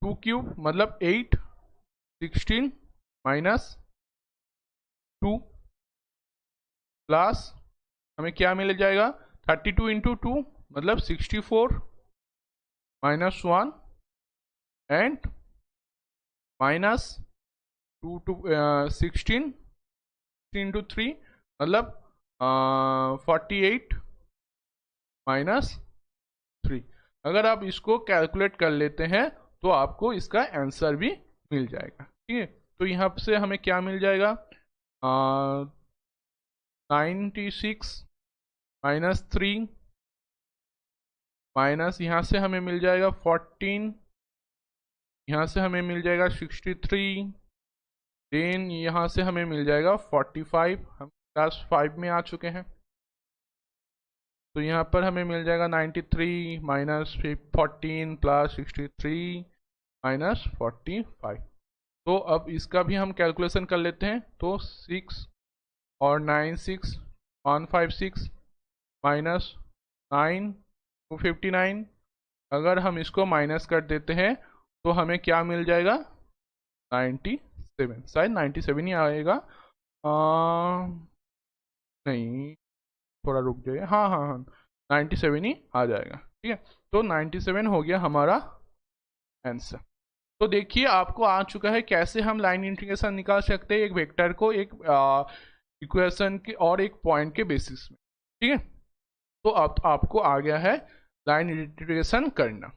2 क्यूब मतलब 8, 16 माइनस 2 प्लस हमें क्या मिल जाएगा 32 इंटू 2 मतलब 64 minus 1 and minus 2 to 16 into 3 मतलब 48 माइनस 3। अगर आप इसको कैलकुलेट कर लेते हैं तो आपको इसका आंसर भी मिल जाएगा। ठीक है, तो यहाँ से हमें क्या मिल जाएगा 96 माइनस 3 माइनस यहाँ से हमें मिल जाएगा 14, यहाँ से हमें मिल जाएगा 63, देन यहाँ से हमें मिल जाएगा 45। हम क्लास 5 में आ चुके हैं, तो यहाँ पर हमें मिल जाएगा 93 माइनस 14 प्लस 63 माइनस 45। तो अब इसका भी हम कैलकुलेशन कर लेते हैं, तो 6 और 9 6 156 माइनस 9 259। अगर हम इसको माइनस कर देते हैं तो हमें क्या मिल जाएगा 97, शायद 97 ही आएगा, नहीं थोड़ा रुक जाइए, हाँ हाँ हाँ 97 ही आ जाएगा। ठीक है, तो 97 हो गया हमारा आंसर। तो देखिए आपको आ चुका है कैसे हम लाइन इंटीग्रेशन निकाल सकते हैं एक वेक्टर को एक इक्वेशन के और एक पॉइंट के बेसिस में। ठीक है, तो अब आपको आ गया है लाइन इंटीग्रेशन करना।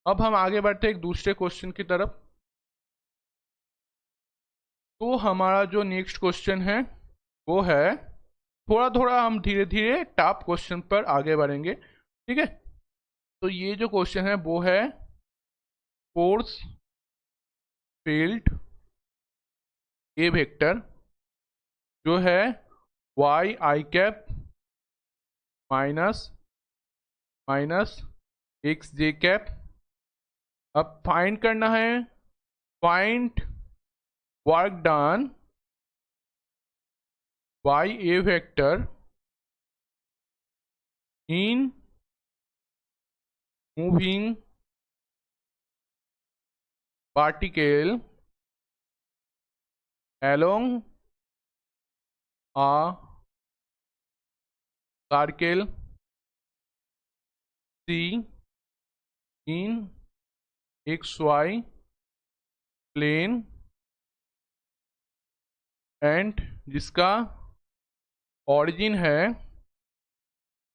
अब हम आगे बढ़ते हैं एक दूसरे क्वेश्चन की तरफ। तो हमारा जो नेक्स्ट क्वेश्चन है वो है, थोड़ा थोड़ा हम धीरे धीरे टॉप क्वेश्चन पर आगे बढ़ेंगे। ठीक है, तो ये जो क्वेश्चन है वो है फोर्स फील्ड ए वेक्टर जो है Y I cap minus minus X J cap. अब फाइंड करना है, find work done by a vector in moving particle along a circle C in xy plane and जिसका ऑरिजिन है,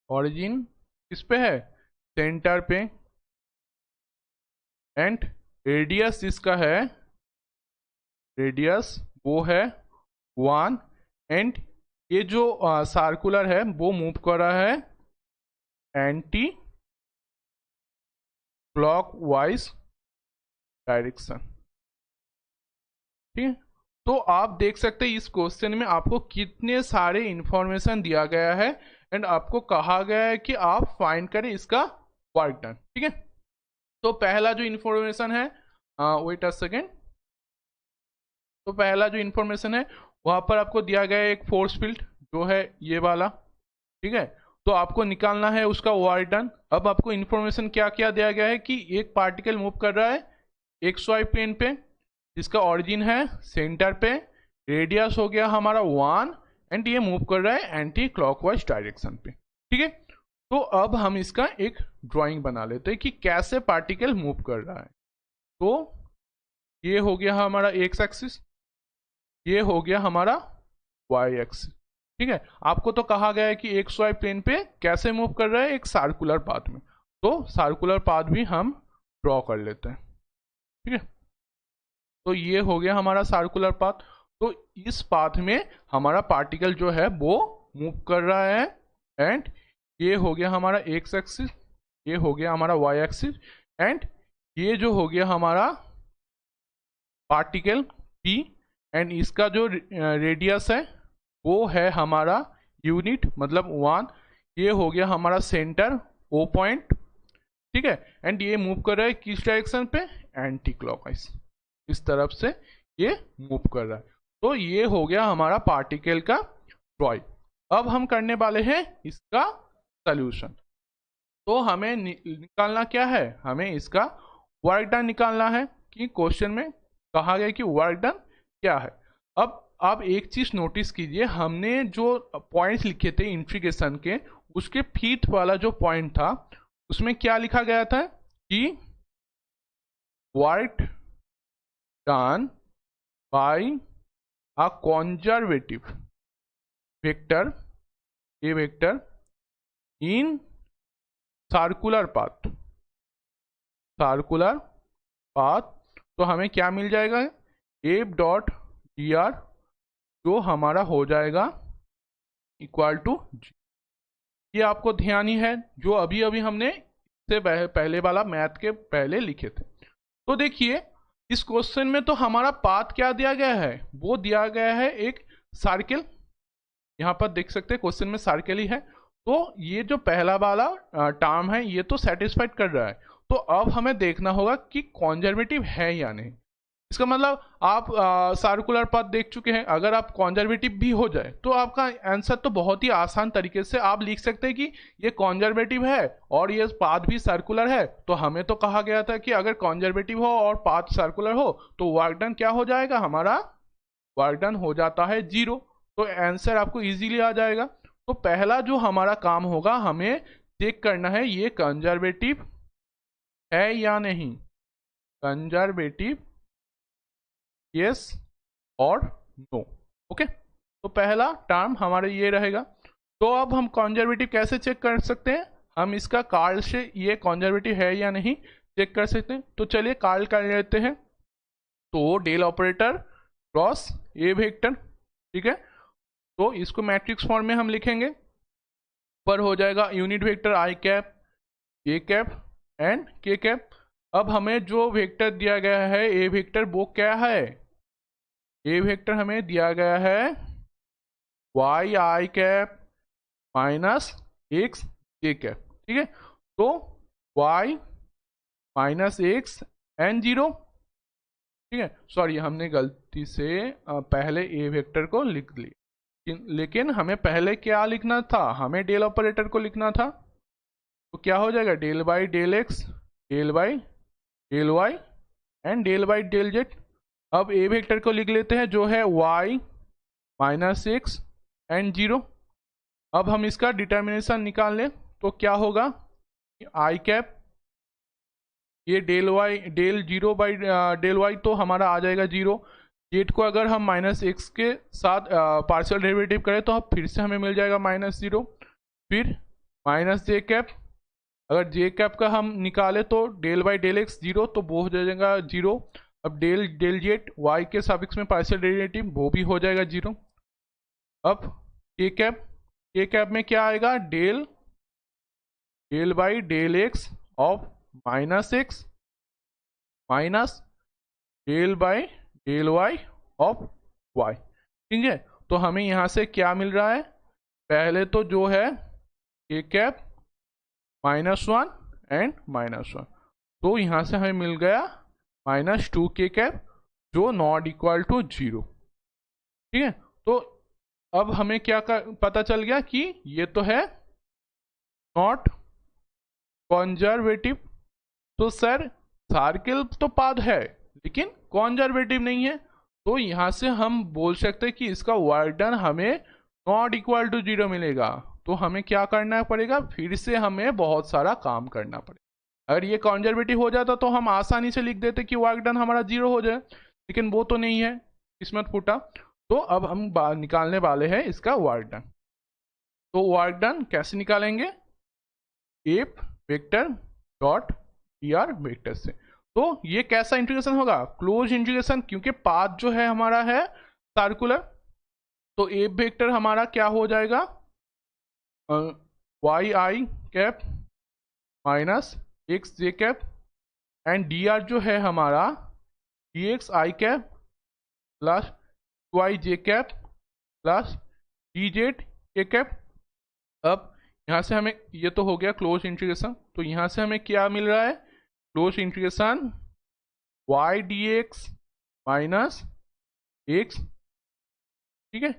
ऑरिजिन किस पे है सेंटर पे, एंड रेडियस जिसका है, रेडियस वो है 1, एंड ये जो सर्कुलर है वो मूव कर रहा है एंटी क्लॉकवाइज डायरेक्शन। ठीक है, तो आप देख सकते हैं इस क्वेश्चन में आपको कितने सारे इंफॉर्मेशन दिया गया है एंड आपको कहा गया है कि आप फाइंड करें इसका वर्क डन। ठीक है, तो पहला जो इंफॉर्मेशन है, वेट अ सेकेंड, तो पहला जो इंफॉर्मेशन है वहां पर आपको दिया गया है एक फोर्स फील्ड जो है ये वाला। ठीक है, तो आपको निकालना है उसका वर्क डन। अब आपको इंफॉर्मेशन क्या क्या दिया गया है कि एक पार्टिकल मूव कर रहा है एक्स वाई प्लेन पे जिसका ऑरिजिन है सेंटर पे, रेडियस हो गया हमारा 1 एंड ये मूव कर रहा है एंटी क्लॉकवाइज डायरेक्शन पे। ठीक है, तो अब हम इसका एक ड्राइंग बना लेते हैं कि कैसे पार्टिकल मूव कर रहा है। तो ये हो गया हमारा एक्स एक्सिस, ये हो गया हमारा वाई एक्सिस। ठीक है, आपको तो कहा गया है कि एक्स वाई प्लेन पे कैसे मूव कर रहा है, एक सर्कुलर पाथ में, तो सर्कुलर पाथ भी हम ड्रॉ कर लेते हैं। ठीक है, तो ये हो गया हमारा सर्कुलर पाथ। तो इस पाथ में हमारा पार्टिकल जो है वो मूव कर रहा है, एंड ये हो गया हमारा एक्स एक्सिस, ये हो गया हमारा वाई एक्सिस, एंड ये जो हो गया हमारा पार्टिकल P, एंड इसका जो रेडियस है वो है हमारा यूनिट, मतलब 1। ये हो गया हमारा सेंटर O पॉइंट। ठीक है, एंड ये मूव कर रहा है किस डायरेक्शन पे, एंटी क्लॉकवाइज, इस तरफ से ये मूव कर रहा है। तो ये हो गया हमारा पार्टिकल का ड्रॉइंग। अब हम करने वाले हैं इसका सॉल्यूशन। तो हमें निकालना क्या है, हमें इसका वर्क डन निकालना है, कि क्वेश्चन में कहा गया कि वर्क डन क्या है। अब आप एक चीज नोटिस कीजिए, हमने जो पॉइंट्स लिखे थे इंटीग्रेशन के, उसके फीट वाला जो पॉइंट था उसमें क्या लिखा गया था कि work done by a conservative vector a vector in circular path, circular path। तो हमें क्या मिल जाएगा, एफ डॉट डी आर, जो हमारा हो जाएगा इक्वल टू जी। ये आपको ध्यान ही है, जो अभी अभी हमने इससे पहले वाला मैथ के पहले लिखे थे। तो देखिए इस क्वेश्चन में तो हमारा पाथ क्या दिया गया है, वो दिया गया है एक सर्किल। यहाँ पर देख सकते हैं क्वेश्चन में सर्किल ही है, तो ये जो पहला वाला टर्म है ये तो सेटिस्फाइड कर रहा है। तो अब हमें देखना होगा कि कॉन्जर्वेटिव है या नहीं। इसका मतलब आप सर्कुलर पाथ देख चुके हैं, अगर आप कॉन्जर्वेटिव भी हो जाए तो आपका आंसर तो बहुत ही आसान तरीके से आप लिख सकते हैं कि ये कॉन्जर्वेटिव है और ये पाथ भी सर्कुलर है। तो हमें तो कहा गया था कि अगर कॉन्जर्वेटिव हो और पाथ सर्कुलर हो तो वर्क डन क्या हो जाएगा, हमारा वर्क डन हो जाता है 0। तो आंसर आपको इजीली आ जाएगा। तो पहला जो हमारा काम होगा, हमें चेक करना है ये कंजर्वेटिव है या नहीं, कंजर्वेटिव यस और नो। ओके, तो पहला टर्म हमारे ये रहेगा। तो अब हम कंजर्वेटिव कैसे चेक कर सकते हैं, हम इसका कार्ल से ये कंजर्वेटिव है या नहीं चेक कर सकते हैं। तो चलिए कार्ल कर लेते हैं। तो del operator cross A vector, ठीक है, तो इसको मैट्रिक्स फॉर्म में हम लिखेंगे। पर हो जाएगा unit vector I cap, A cap and के कैप। अब हमें जो वेक्टर दिया गया है ए वेक्टर, वो क्या है, ए वेक्टर हमें दिया गया है Y I cap minus X J cap. ठीक है, तो वाई माइनस एक्स एन 0। ठीक है, सॉरी हमने गलती से पहले ए वेक्टर को लिख लिया, लेकिन हमें पहले क्या लिखना था, हमें डेल ऑपरेटर को लिखना था। तो क्या हो जाएगा, del by del X, del by del Y and del by del Z. अब ए वेक्टर को लिख लेते हैं जो है वाई माइनस एक्स एंड 0। अब हम इसका डिटर्मिनेशन निकाल लें तो क्या होगा, आई कैप ये del Y del 0 by del Y, तो हमारा आ जाएगा 0। जेड को अगर हम माइनस एक्स के साथ पार्शियल डेरिवेटिव करें तो फिर से हमें मिल जाएगा -0। फिर माइनस जे कैप, अगर जे कैप का हम निकाले तो डेल बाई डेल एक्स 0, तो वो हो जाएगा 0। अब डेल डेल जेड वाई के सापेक्ष में पार्शियल डेरिवेटिव, वो भी हो जाएगा 0। अब के कैप में क्या आएगा, del del by del X of minus X minus del by del Y of Y. ठीक है, तो हमें यहाँ से क्या मिल रहा है, पहले तो जो है के कैप -1 एंड -1, तो यहाँ से हमें मिल गया -2 के कैप जो नॉट इक्वल टू 0। ठीक है, तो अब हमें क्या पता चल गया कि ये तो है नॉट कॉन्जर्वेटिव। तो सर सर्किल तो पाथ है लेकिन कॉन्जर्वेटिव नहीं है, तो यहाँ से हम बोल सकते हैं कि इसका वर्क डन हमें नॉट इक्वल टू 0 मिलेगा। तो हमें क्या करना पड़ेगा, फिर से हमें बहुत सारा काम करना पड़ेगा। अगर ये कंजर्वेटिव हो जाता तो हम आसानी से लिख देते कि वर्क डन हमारा 0 हो जाए, लेकिन वो तो नहीं है, किस्मत फूटा। तो अब हम निकालने वाले हैं इसका वर्क डन। तो वर्क डन कैसे निकालेंगे? If vector dot ER vector से। तो ये कैसा इंटीग्रेशन होगा? क्लोज इंटीग्रेशन, क्योंकि पाथ जो है हमारा है सर्कुलर। तो एफ वेक्टर हमारा क्या हो जाएगा? Y I cap minus X J cap, and D R जो है हमारा D X I cap plus Y J cap plus D Z K cap. अब यहाँ से हमें, ये तो हो गया क्लोज इंटीग्रेशन, तो यहाँ से हमें क्या मिल रहा है? Close integration Y D X minus X, ठीक है,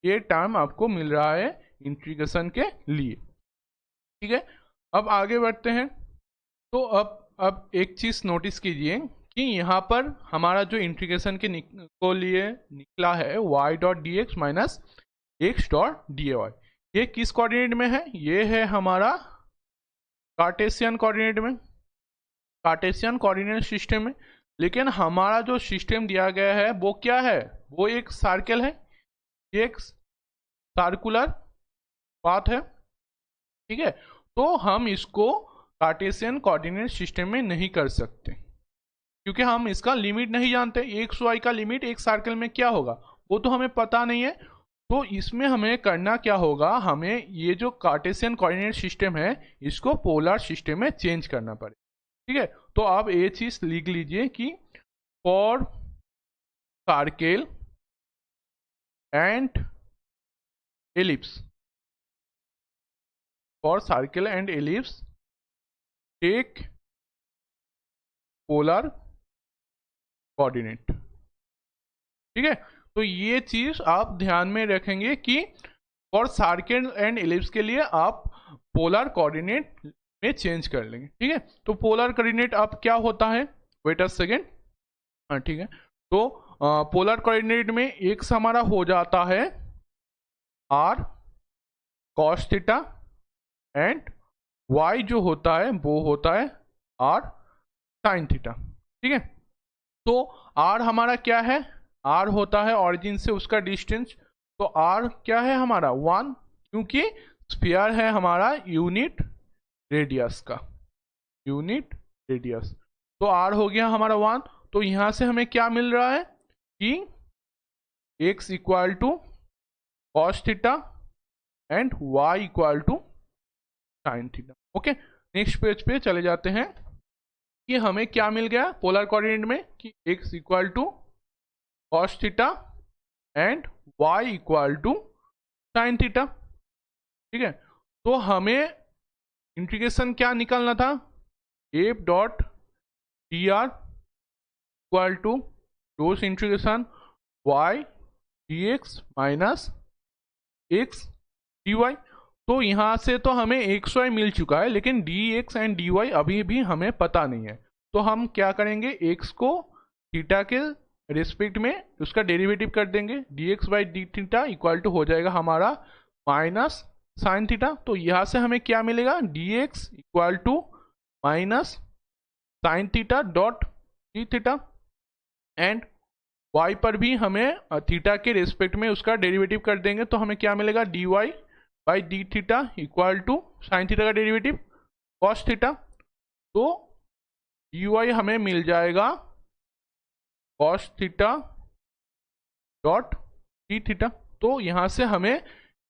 ये टर्म आपको मिल रहा है इंटीग्रेशन के लिए, ठीक है। अब आगे बढ़ते हैं। तो अब एक चीज नोटिस कीजिए कि यहाँ पर हमारा जो इंटीग्रेशन के को लिए निकला है y dot D X minus X dot D Y, ये किस कोऑर्डिनेट में है? ये है हमारा कार्टेशियन कोऑर्डिनेट में, कार्टेशियन कोऑर्डिनेट सिस्टम में। लेकिन हमारा जो सिस्टम दिया गया है वो क्या है? वो एक सर्कल है, एक सर्कुलर पाथ है, ठीक है। तो हम इसको कार्टेशियन कोऑर्डिनेट सिस्टम में नहीं कर सकते, क्योंकि हम इसका लिमिट नहीं जानते। एक्स वाई का लिमिट एक सर्कल में क्या होगा वो तो हमें पता नहीं है। तो इसमें हमें करना क्या होगा? हमें ये जो कार्टेशियन कोऑर्डिनेट सिस्टम है इसको पोलर सिस्टम में चेंज करना पड़ेगा, ठीक है। तो आप ये चीज लिख लीजिए कि for circle and ellipse, for circle and ellipse take polar coordinate, ठीक है। तो ये चीज आप ध्यान में रखेंगे कि फॉर सर्कल एंड एलिप्स के लिए आप पोलर कोऑर्डिनेट में चेंज कर लेंगे, ठीक है। तो पोलर कोऑर्डिनेट अब क्या होता है? वेट अ सेकेंड, हाँ ठीक है। तो पोलर कोऑर्डिनेट में एक्स हमारा हो जाता है R cos theta, and Y जो होता है वो होता है आर साइन थीटा, ठीक है। तो आर हमारा क्या है? आर होता है ऑरिजिन से उसका डिस्टेंस। तो आर क्या है हमारा? 1, क्योंकि स्फीयर है हमारा यूनिट रेडियस का, यूनिट रेडियस। तो आर हो गया हमारा 1। तो यहां से हमें क्या मिल रहा है कि x equal to cos theta and y equal to sine theta. Okay, next page पे चले जाते हैं कि हमें क्या मिल गया पोलर कोऑर्डिनेट में कि x equal to cos theta and y equal to sine theta, ठीक है। तो हमें इंटीग्रेशन क्या निकालना था? F dot D R equal to close integration y D X minus X D Y. तो यहाँ से तो हमें एक्स वाई मिल चुका है, लेकिन D X and D Y अभी भी हमें पता नहीं है। तो हम क्या करेंगे? एक्स को थीटा के रिस्पेक्ट में उसका डेरिवेटिव कर देंगे, D X by D theta equal to हो जाएगा हमारा माइनस साइन थीटा। तो यहाँ से हमें क्या मिलेगा? D X equal to minus sine theta dot D theta, and Y पर भी हमें थीटा के रिस्पेक्ट में उसका डेरिवेटिव कर देंगे। तो हमें क्या मिलेगा? D Y by D theta equal to sine theta का डेरिवेटिव कॉस थीटा। तो डी वाई हमें मिल जाएगा cos theta dot D theta. तो यहाँ से हमें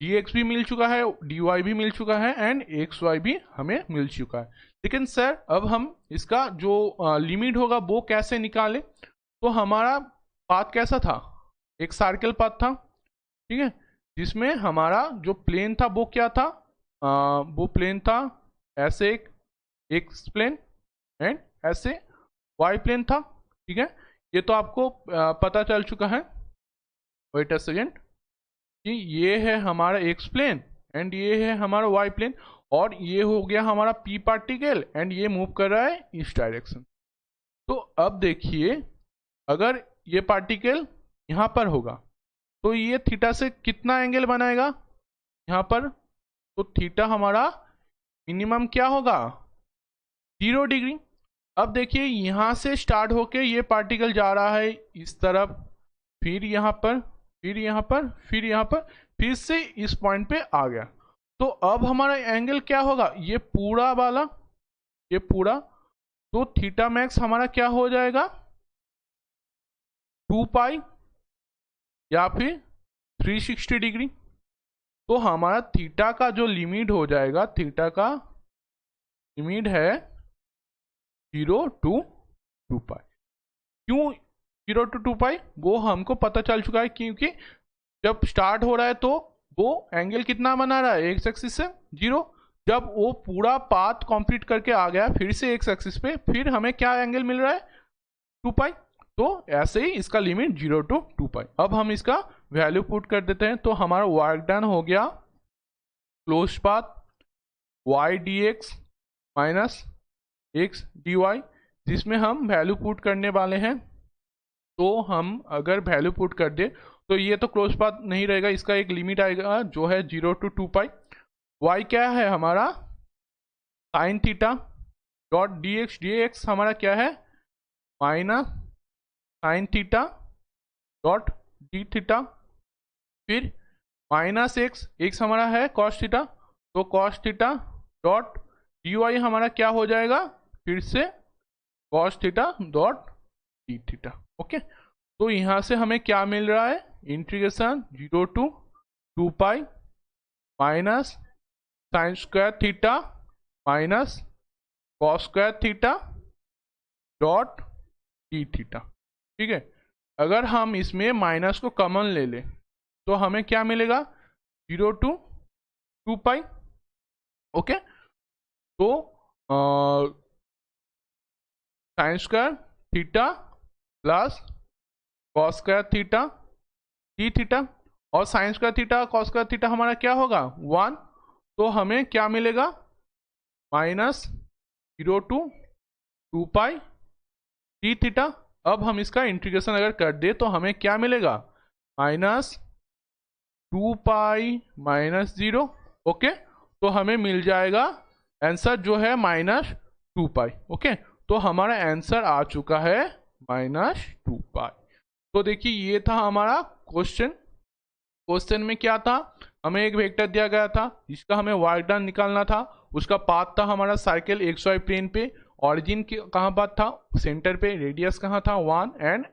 डी एक्स भी मिल चुका है, डी वाई भी मिल चुका है, एंड एक्स वाई भी हमें मिल चुका है। लेकिन सर अब हम इसका जो लिमिट होगा वो कैसे निकालें? तो हमारा पाथ कैसा था? एक सर्कल पाथ था, ठीक है, जिसमें हमारा जो प्लेन था वो क्या था? वो प्लेन था ऐसे एक एक्स प्लेन एंड ऐसे वाई प्लेन था, ठीक है। ये तो आपको पता चल चुका है। वेट अ सेकेंड, कि ये है हमारा एक्स प्लेन एंड ये है हमारा वाई प्लेन, और ये हो गया हमारा पी पार्टिकल एंड ये मूव कर रहा है इस डायरेक्शन। तो अब देखिए, अगर ये पार्टिकल यहाँ पर होगा तो ये थीटा से कितना एंगल बनाएगा यहाँ पर? तो थीटा हमारा मिनिमम क्या होगा? 0 डिग्री। अब देखिए यहाँ से स्टार्ट होके ये पार्टिकल जा रहा है इस तरफ, फिर यहाँ पर, फिर यहाँ पर, फिर यहाँ पर, फिर से इस पॉइंट पे आ गया। तो अब हमारा एंगल क्या होगा, ये पूरा वाला, ये पूरा, तो थीटा मैक्स हमारा क्या हो जाएगा, 2 पाई या फिर 360 डिग्री। तो हमारा थीटा का जो लिमिट हो जाएगा, थीटा का लिमिट है 0 to 2 पाई। क्यों 0 to 2 पाई, वो हमको पता चल चुका है, क्योंकि जब स्टार्ट हो रहा है तो वो एंगल कितना बना रहा है, एक्स एक्सिस से 0। जब वो पूरा पाथ कंप्लीट करके आ गया फिर से एक्स एक्सिस पे, फिर हमें क्या एंगल मिल रहा है, 2 पाई। तो ऐसे ही इसका लिमिट 0 to 2 पाई। अब हम इसका वैल्यू पुट कर देते हैं, तो हमारा वर्क डन हो गया close path y dx minus x dy, जिसमें हम वैल्यू पुट करने वाले हैं। तो हम अगर वैल्यू पुट कर दे तो ये तो क्लोज पाथ नहीं रहेगा, इसका एक लिमिट आएगा जो है 0 to 2 पाई। y क्या है हमारा, साइन थीटा डॉट dx हमारा क्या है, minus sine theta dot D theta, फिर माइनस एक्स हमारा है कॉस थीटा, तो cos theta dot D Y हमारा क्या हो जाएगा, फिर से cos theta dot D theta. Okay, तो यहाँ से हमें क्या मिल रहा है, integration 0 to 2 pi minus sine square theta minus cos square theta dot D theta. ठीक है, अगर हम इसमें माइनस को कॉमन ले लें तो हमें क्या मिलेगा, 0 to 2 पाई। ओके, तो sine square theta plus cos square theta D theta, और sine square theta cos square theta हमारा क्या होगा 1, तो हमें क्या मिलेगा, minus 0 to 2 pi d theta. अब हम इसका इंटीग्रेशन अगर कर दे तो हमें क्या मिलेगा, माइनस 2 पाई माइनस 0। ओके, तो हमें मिल जाएगा आंसर जो है माइनस 2 पाई। ओके, तो हमारा आंसर आ चुका है माइनस 2 पाई। तो देखिए ये था हमारा क्वेश्चन। क्वेश्चन में क्या था, हमें एक वेक्टर दिया गया था जिसका हमें वर्क डन निकालना था। उसका पाथ था हमारा साइकिल एक्स वाई प्लेन पे, ऑरिजिन कहाँ पाथ था, सेंटर पे, रेडियस कहाँ था 1, एंड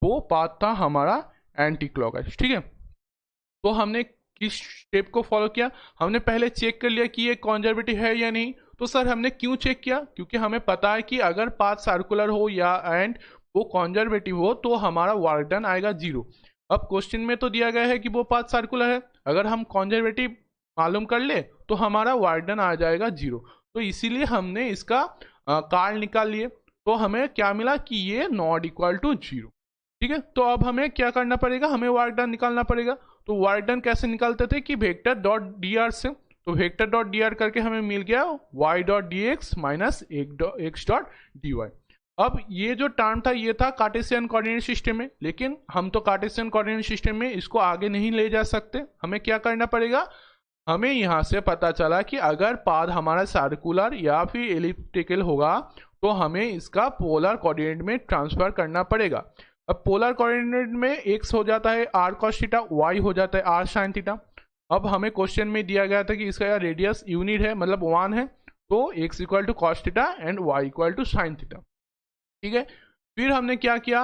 वो पाथ था हमारा एंटी क्लॉकवाइज। ठीक है, तो हमने किस स्टेप को फॉलो किया, हमने पहले चेक कर लिया कि ये कॉन्जर्वेटिव है या नहीं। तो सर हमने क्यों चेक किया, क्योंकि हमें पता है कि अगर पाथ सर्कुलर हो या एंड वो कॉन्जर्वेटिव हो तो हमारा वर्क डन आएगा 0। अब क्वेश्चन में तो दिया गया है कि वो पाथ सर्कुलर है, अगर हम कॉन्जर्वेटिव मालूम कर ले तो हमारा वर्क डन आ जाएगा 0। तो इसीलिए हमने इसका कार्ड निकाल लिए, तो हमें क्या मिला कि ये नॉट इक्वल टू 0। ठीक है, तो अब हमें क्या करना पड़ेगा, हमें वर्क डन निकालना पड़ेगा। तो वर्क डन कैसे निकालते थे कि वेक्टर डॉट डी आर से, तो वेक्टर डॉट डी आर करके हमें मिल गया y dot D X minus X dot D Y. अब ये जो टर्म था ये था कार्टेशियन कोऑर्डिनेट सिस्टम में, लेकिन हम तो कार्टेशियन कोऑर्डिनेट सिस्टम में इसको आगे नहीं ले जा सकते। हमें क्या करना पड़ेगा, हमें यहाँ से पता चला कि अगर पाथ हमारा सर्कुलर या फिर एलिप्टिकल होगा तो हमें इसका पोलर कोऑर्डिनेट में ट्रांसफर करना पड़ेगा। अब पोलर कोऑर्डिनेट में x हो जाता है r cos थीटा, y हो जाता है r sin थीटा। अब हमें क्वेश्चन में दिया गया था कि इसका रेडियस यूनिट है, मतलब 1 है, तो x equal to cos theta and y equal to sine theta. ठीक है, फिर हमने क्या किया,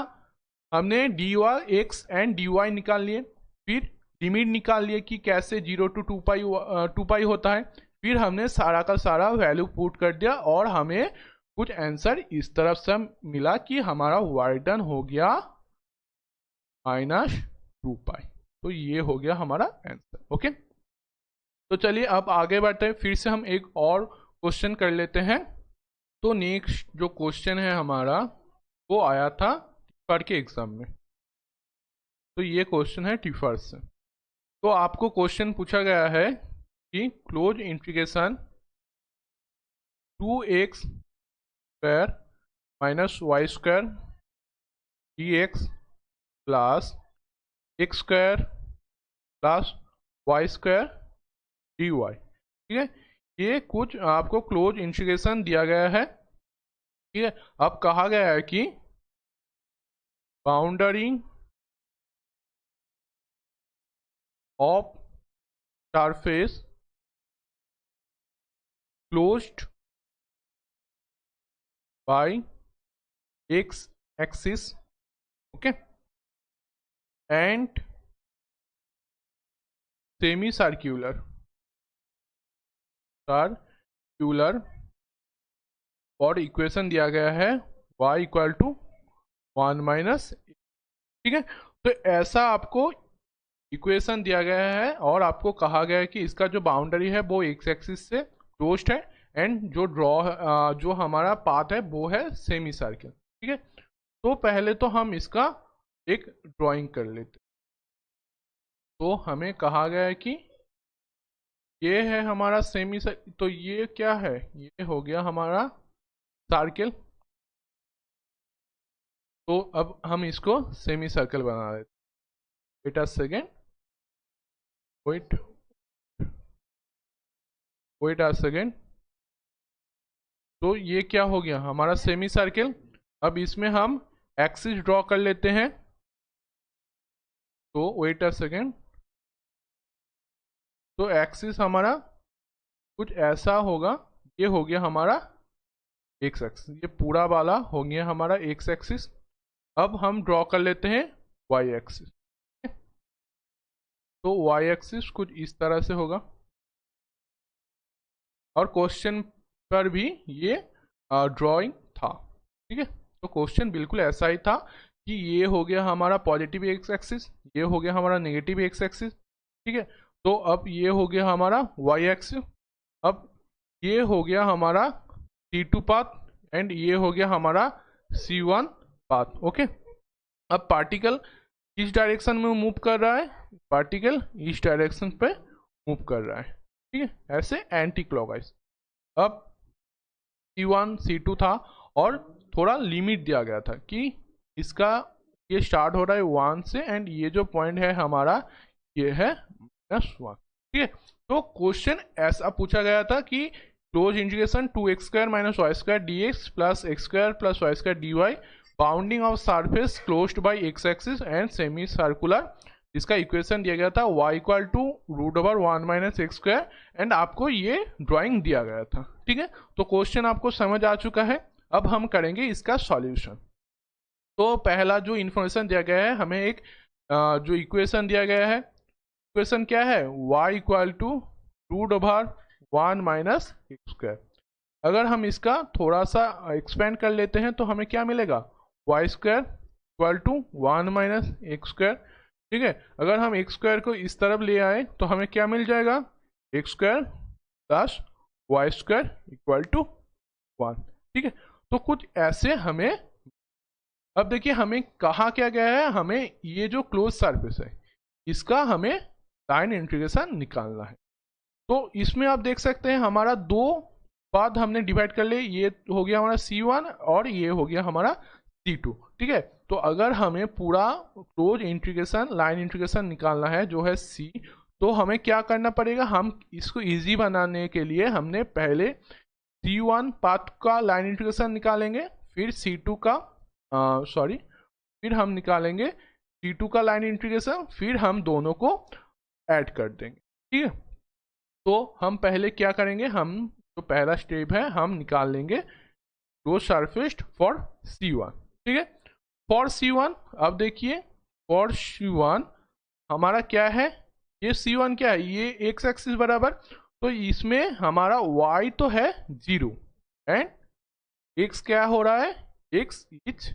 हमने dy x एंड dy निकाल लिए, फिर लिमिट निकाल लिए कि कैसे 0 to 2 पाई होता है। फिर हमने सारा का सारा वैल्यू पुट कर दिया और हमें कुछ आंसर इस तरफ से मिला कि हमारा वर्क डन हो गया माइनस 2 पाई। तो ये हो गया हमारा आंसर। ओके, तो चलिए अब आगे बढ़ते हैं, फिर से हम एक और क्वेश्चन कर लेते हैं। तो नेक्स्ट जो क्वेश्चन है हमारा वो आया था टिफर के एग्जाम में। तो ये क्वेश्चन है टिफर से। तो आपको क्वेश्चन पूछा गया है कि close integration 2x square minus Y square D X plus X square plus Y square D Y. ठीक है, ये कुछ आपको क्लोज इंटीग्रेशन दिया गया है ठीक है, अब कहा गया है कि boundary of surface closed by X axis, okay, and semi circular और इक्वेशन दिया गया है y इक्वल टू 1 माइनस, ठीक है। तो ऐसा आपको इक्वेशन दिया गया है और आपको कहा गया है कि इसका जो बाउंड्री है वो एक्स एक्सिस से क्लोज्ड है एंड जो जो हमारा पाथ है वो है सेमी सर्कल, ठीक है। तो पहले तो हम इसका एक ड्राइंग कर लेते। तो हमें कहा गया है कि ये है हमारा सेमी सर्कल, तो ये क्या है, ये हो गया हमारा सर्कल। तो अब हम इसको सेमी सर्कल बना देते। Wait a second, wait a second. तो ये क्या हो गया हमारा सेमी सर्कल। अब इसमें हम एक्सिस ड्रॉ कर लेते हैं। तो वेट अ सेकेंड, तो एक्सिस हमारा कुछ ऐसा होगा, ये हो गया हमारा एक्स एक्सिस, ये पूरा वाला हो गया हमारा एक्स एक्सिस। अब हम ड्रॉ कर लेते हैं वाई एक्सिस। तो वाई एक्सिस कुछ इस तरह से होगा और क्वेश्चन पर भी ये ड्राइंग था, ठीक है। तो क्वेश्चन बिल्कुल ऐसा ही था कि ये हो गया हमारा पॉजिटिव एक्स एक्सिस, ये हो गया हमारा नेगेटिव एक्स एक्सिस, ठीक है। तो अब ये हो गया हमारा वाई एक्सिस, अब ये हो गया हमारा C2 पाथ एंड ये हो गया हमारा C1 पाथ, ओके। अब पार्टिकल किस डायरेक्शन में मूव कर रहा है, पार्टिकल इस डायरेक्शन पे मूव कर रहा है, ठीक है, ऐसे एंटी क्लॉकवाइज। अब C1 C2 था और थोड़ा लिमिट दिया गया था कि इसका ये स्टार्ट हो रहा है 1 से एंड ये जो पॉइंट है हमारा ये है -1, ठीक है। तो क्वेश्चन ऐसा पूछा गया था कि close integration 2x² - y² dx plus x² plus y² dy bounding of surface closed by x axis and semi circular, इसका इक्वेशन दिया गया था y equal to √1 minus x², and आपको ये ड्राइंग दिया गया था, ठीक है। तो क्वेश्चन आपको समझ आ चुका है। अब हम करेंगे इसका सॉल्यूशन। तो पहला जो इन्फॉर्मेशन दिया गया है हमें एक जो इक्वेशन दिया गया है, इक्वेशन क्या है, y equal to √1 minus x²। अगर हम इसका थोड़ा सा एक्सपेंड कर लेते हैं तो हमें क्या मिलेगा, y² equal to 1 minus x², ठीक है। अगर हम x² को इस तरफ ले आए तो हमें क्या मिल जाएगा, x² plus y² equal to 1, ठीक है। तो कुछ ऐसे हमें, अब देखिए हमें कहा क्या गया है, हमें ये जो क्लोज सरफेस है इसका हमें लाइन इंटीग्रेशन निकालना है। तो इसमें आप देख सकते हैं हमारा दो पाथ हमने डिवाइड कर लिए, ये हो गया हमारा C1 और ये हो गया हमारा C2, ठीक है। तो अगर हमें पूरा क्लोज इंटीग्रेशन लाइन इंटीग्रेशन निकालना है जो है C, तो हमें क्या करना पड़ेगा, हम इसको इजी बनाने के लिए हमने पहले C1 पाथ का लाइन इंटीग्रेशन निकालेंगे, फिर C2 का फिर हम निकालेंगे C2 का लाइन इंटीग्रेशन, फिर हम दोनों को ऐड कर देंगे, ठीक है। तो हम पहले क्या करेंगे, हम जो पहला स्टेप है हम निकाल लेंगे क्लोज सरफेस फॉर C1, ठीक है। फॉर C1 अब देखिए फॉर C1 हमारा क्या है, ये C1 क्या है, ये एक्स एक्सिस बराबर, तो इसमें हमारा y तो है 0 एंड x क्या हो रहा है, x इज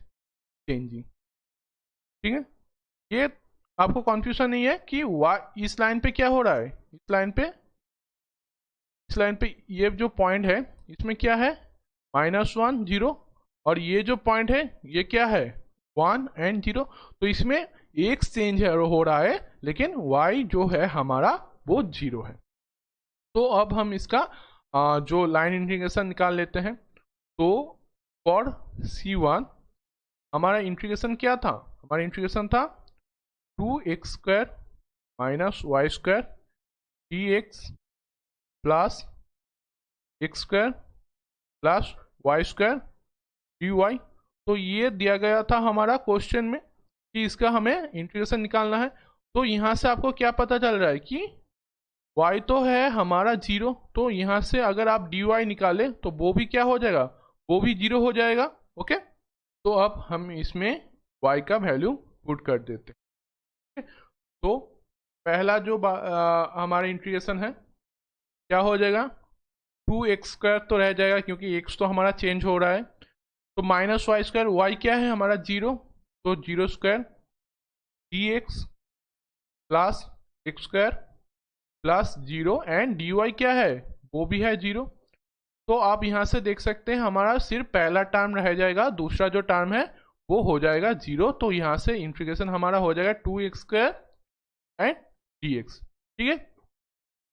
चेंजिंग, ठीक है। ये आपको कंफ्यूजन नहीं है कि y इस लाइन पे क्या हो रहा है, इस लाइन पे ये जो पॉइंट है इसमें क्या है -1 0 और ये जो पॉइंट है ये क्या है 1 एंड 0, तो इसमें एक चेंज हो रहा है लेकिन y जो है हमारा वो 0 है। तो अब हम इसका जो लाइन इंटीग्रेशन निकाल लेते हैं। तो फॉर C1 हमारा इंटीग्रेशन क्या था, हमारा इंटीग्रेशन था 2x² minus y² dx plus x² plus y² D Y. तो ये दिया गया था हमारा क्वेश्चन में कि इसका हमें इंटीग्रेशन निकालना है। तो यहाँ से आपको क्या पता चल रहा है कि y तो है हमारा 0, तो यहाँ से अगर आप डी वाई निकाले तो वो भी क्या हो जाएगा, वो भी 0 हो जाएगा। ओके, तो अब हम इसमें y का वैल्यू पुट कर देते हैं। तो पहला जो हमारा इंटीग्रेशन है क्या हो जाएगा, 2x² तो रह जाएगा क्योंकि x तो हमारा चेंज हो रहा है। तो -y², y क्या है हमारा 0, तो 0² dx plus x² plus 0 and D Y क्या है, वो भी है 0। तो आप यहाँ से देख सकते हैं हमारा सिर्फ पहला टर्म रह जाएगा, दूसरा जो टर्म है वो हो जाएगा 0। तो यहाँ से इंटीग्रेशन हमारा हो जाएगा 2x² एंड dx। ठीक है,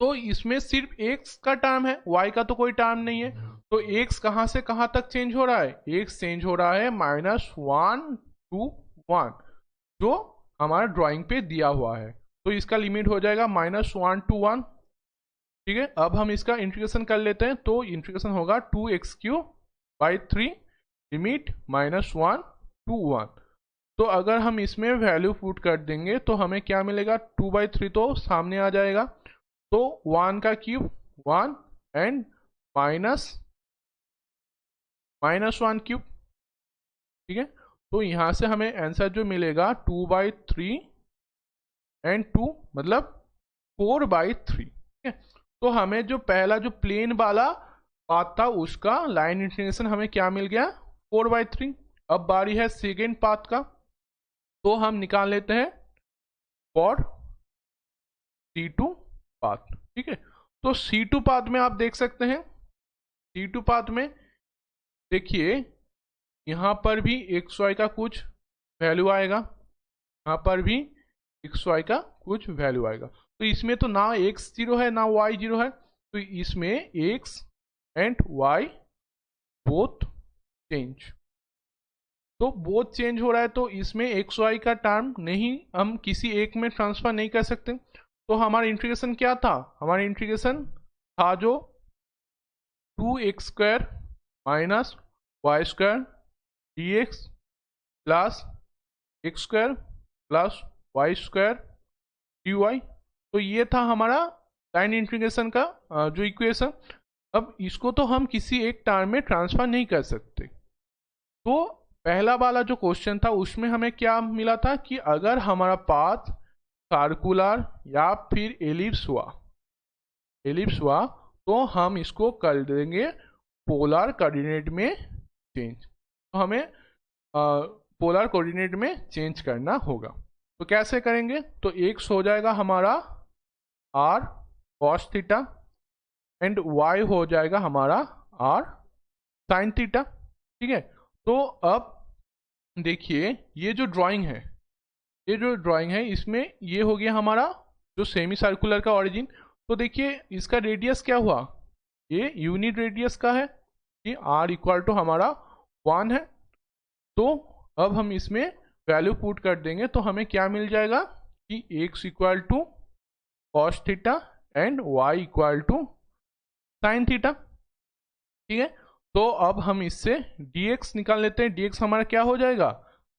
तो इसमें सिर्फ x का टर्म है, y का तो कोई टर्म नहीं है। तो x कहाँ से कहाँ तक चेंज हो रहा है, x चेंज हो रहा है -1 to 1 जो हमारा ड्राइंग पे दिया हुआ है। तो इसका लिमिट हो जाएगा -1 to 1। ठीक है, अब हम इसका इंटीग्रेशन कर लेते हैं। तो इंटीग्रेशन होगा 2x³/3 लिमिट -1 to 1। तो अगर हम इसमें वैल्यू पुट कर देंगे तो हमें क्या मिलेगा, 2/3 तो सामने आ जाएगा, तो 1 का क्यूब 1 एंड -1 क्यूब। ठीक है, तो यहाँ से हमें आंसर जो मिलेगा 2/3 एंड 2 मतलब 4/3। ठीक है, तो हमें जो पहला जो प्लेन वाला पाथ था उसका लाइन इंटीग्रेशन हमें क्या मिल गया, 4/3। अब बारी है सेकेंड पाथ का, तो हम निकाल लेते हैं फॉर C2 पाथ। ठीक है, तो C2 पाथ में आप देख सकते हैं, C2 पाथ में देखिए यहाँ पर भी xy का कुछ वैल्यू आएगा, यहाँ पर भी xy का कुछ वैल्यू आएगा। तो इसमें तो ना x 0 है ना y 0 है, तो इसमें x and y both change, तो बोथ चेंज हो रहा है। तो इसमें xy का टर्म नहीं, हम किसी एक में ट्रांसफर नहीं कर सकते। तो हमारा इंटीग्रेशन क्या था, हमारा इंटीग्रेशन था जो 2x² -y² dx plus x² plus y² dy। तो ये था हमारा लाइन इंटीग्रेशन का जो इक्वेशन। अब इसको तो हम किसी एक टर्म में ट्रांसफर नहीं कर सकते। तो पहला वाला जो क्वेश्चन था उसमें हमें क्या मिला था कि अगर हमारा पाथ सर्कुलर या फिर एलिप्स हुआ तो हम इसको कर देंगे पोलर कोऑर्डिनेट में चेंज। तो हमें पोलर कोऑर्डिनेट में चेंज करना होगा। तो कैसे करेंगे, तो x हो जाएगा हमारा r cos theta and y हो जाएगा हमारा r sin थीटा। ठीक है, तो अब देखिए ये जो ड्राइंग है इसमें ये हो गया हमारा जो सेमी सर्कुलर का ऑरिजिन। तो देखिए इसका रेडियस क्या हुआ, ये यूनिट रेडियस का है, ये r इक्वल टू हमारा 1 है। तो अब हम इसमें वैल्यू पुट कर देंगे तो हमें क्या मिल जाएगा कि x equal to cos theta and y equal to sine theta. ठीक है, तो अब हम इससे dx निकाल लेते हैं। dx हमारा क्या हो जाएगा,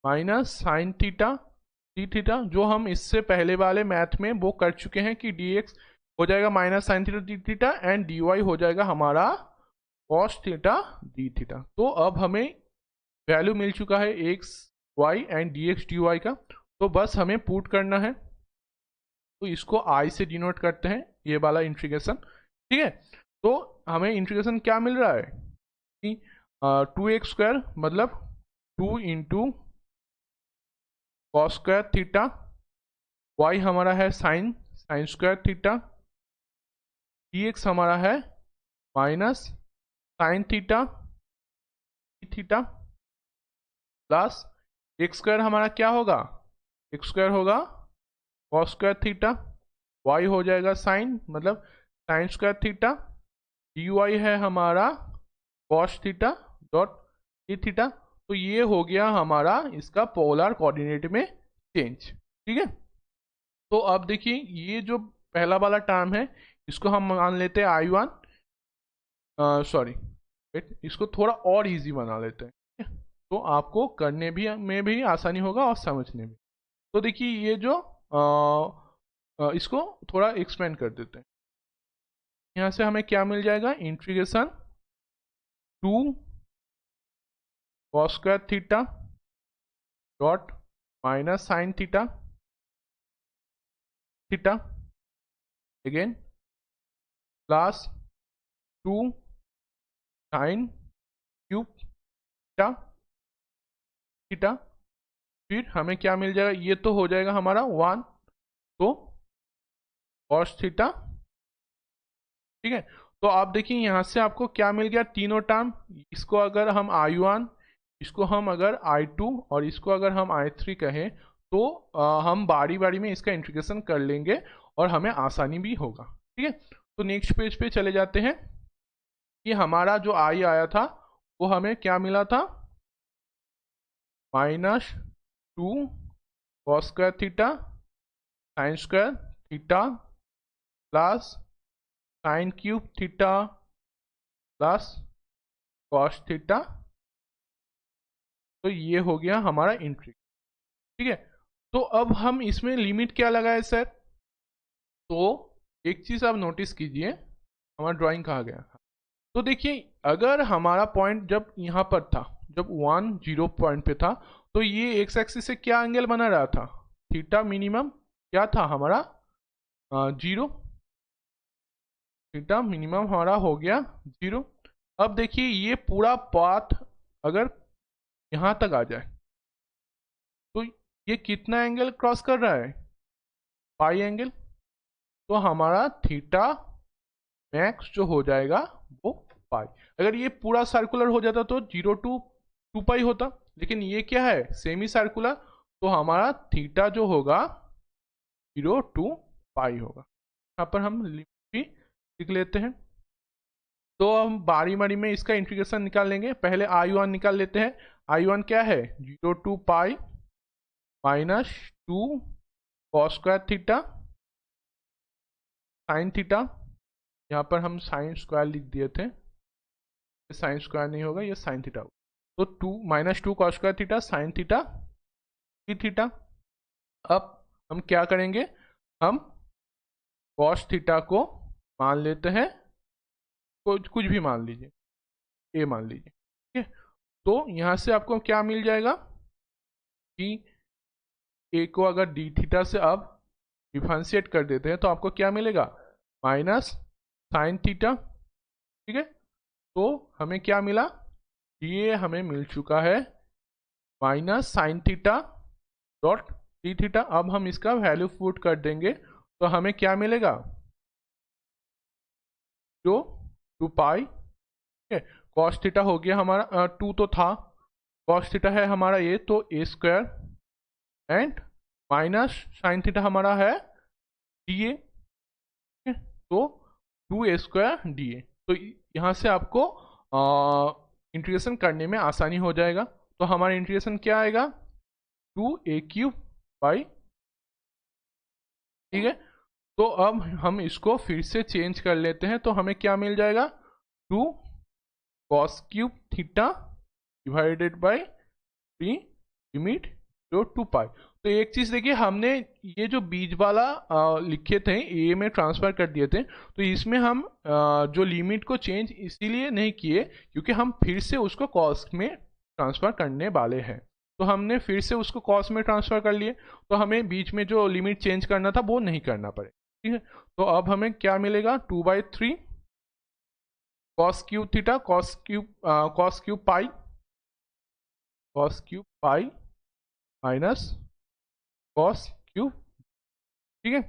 minus sine theta D theta, जो हम इससे पहले वाले मैथ में वो कर चुके हैं कि dx हो जाएगा minus sine theta D theta and dy हो जाएगा हमारा कॉस थीटा डी थीटा। तो अब हमें वैल्यू मिल चुका है x y and dx dy का, तो बस हमें पुट करना है। तो इसको i से डिनोट करते हैं ये वाला इंटीग्रेशन। ठीक है, तो हमें इंटीग्रेशन क्या मिल रहा है कि 2x² मतलब 2 into cos square theta, y हमारा है साइन स्क्वायर थीटा, dx हमारा है minus sine theta theta plus x² हमारा क्या होगा, x² होगा कॉस स्क्वायर थीटा, y हो जाएगा साइन मतलब साइन स्क्वायर थीटा, dy है हमारा cos theta dot D theta. तो ये हो गया हमारा इसका पोलर कोऑर्डिनेट में चेंज। ठीक है, तो अब देखिए ये जो पहला वाला टर्म है इसको हम मान लेते हैं I1, सॉरी इसको थोड़ा और इजी बना लेते हैं। तो आपको करने भी में भी आसानी होगा और समझने में। तो देखिए ये जो इसको थोड़ा एक्सपेंड कर देते हैं। यहाँ से हमें क्या मिल जाएगा, integration 2 cos square theta dot minus sine theta theta again plus 2 sign cube theta theta. फिर हमें क्या मिल जाएगा, ये तो हो जाएगा हमारा 1 तो कॉस थीटा। ठीक है, तो आप देखिए यहाँ से आपको क्या मिल गया, तीनों टर्म। इसको अगर हम I1, इसको हम अगर I2 और इसको अगर हम I3 कहें तो हम बारी बारी में इसका इंटीग्रेशन कर लेंगे और हमें आसानी भी होगा। ठीक है, तो नेक्स्ट पेज पे चले जाते हैं कि हमारा जो I आया था वो हमें क्या मिला था, -2 cos square theta sine square theta plus sign cube theta plus cos theta. तो ये हो गया हमारा इंट्री। ठीक है, तो अब हम इसमें लिमिट क्या लगाए सर, तो एक चीज आप नोटिस कीजिए, हमारा ड्राइंग कहाँ गया। तो देखिए अगर हमारा पॉइंट जब यहाँ पर था, जब 1 0 पॉइंट पे था, तो ये एक्स एक्सिस से क्या एंगल बना रहा था, थीटा मिनिमम क्या था हमारा 0, थीटा मिनिमम हमारा हो गया 0। अब देखिए ये पूरा पाथ अगर यहाँ तक आ जाए तो ये कितना एंगल क्रॉस कर रहा है, पाई एंगल। तो हमारा थीटा मैक्स जो हो जाएगा वो पाई। अगर ये पूरा सर्कुलर हो जाता तो 0 to 2 पाई होता, लेकिन ये क्या है, सेमी सर्कुलर, तो हमारा थीटा जो होगा 0 to पाई होगा। यहाँ पर हम लिमिट भी लिख लेते हैं। तो हम बारी बारी में इसका इंटीग्रेशन निकाल लेंगे। पहले I1 निकाल लेते हैं। I1 क्या है, 0 to pi -2 cos square theta sine theta. यहाँ पर हम साइन स्क्वायर लिख दिए थे, ये साइन स्क्वायर नहीं होगा, ये साइन थीटा होगा। तो -2 cos square theta sine theta theta. अब हम क्या करेंगे, हम कॉस थीटा को मान लेते हैं, कुछ भी मान लीजिए, ए मान लीजिए। ठीक है, तो यहाँ से आपको क्या मिल जाएगा कि ए को अगर डी थीटा से अब डिफरेंशिएट कर देते हैं तो आपको क्या मिलेगा, माइनस साइन थीटा। ठीक है, तो हमें क्या मिला, ये हमें मिल चुका है minus sine theta dot D theta. अब हम इसका वैल्यू पुट कर देंगे तो हमें क्या मिलेगा, जो 2 पाई। ठीक है, कॉस थीटा हो गया हमारा 2 तो था, कॉस थीटा है हमारा ये, तो a square and minus sine theta हमारा है डी ए। तो 2 a स्क्वायर डी ए। तो यहाँ से आपको इंटीग्रेशन करने में आसानी हो जाएगा। तो हमारा इंटीग्रेशन क्या आएगा, 2a³ बाई। ठीक है, तो अब हम इसको फिर से चेंज कर लेते हैं, तो हमें क्या मिल जाएगा, 2 cos cube theta divided by 3 limit जो 2 पाई। तो एक चीज देखिए, हमने ये जो बीच वाला लिखे थे ए में ट्रांसफर कर दिए थे, तो इसमें हम जो लिमिट को चेंज इसीलिए नहीं किए क्योंकि हम फिर से उसको कॉस में ट्रांसफर करने वाले हैं। तो हमने फिर से उसको कॉस में ट्रांसफर कर लिए, तो हमें बीच में जो लिमिट चेंज करना था वो नहीं करना पड़े। ठीक है, तो अब हमें क्या मिलेगा, 2/3 cos cube theta cos cube pi minus cos cube. ठीक है,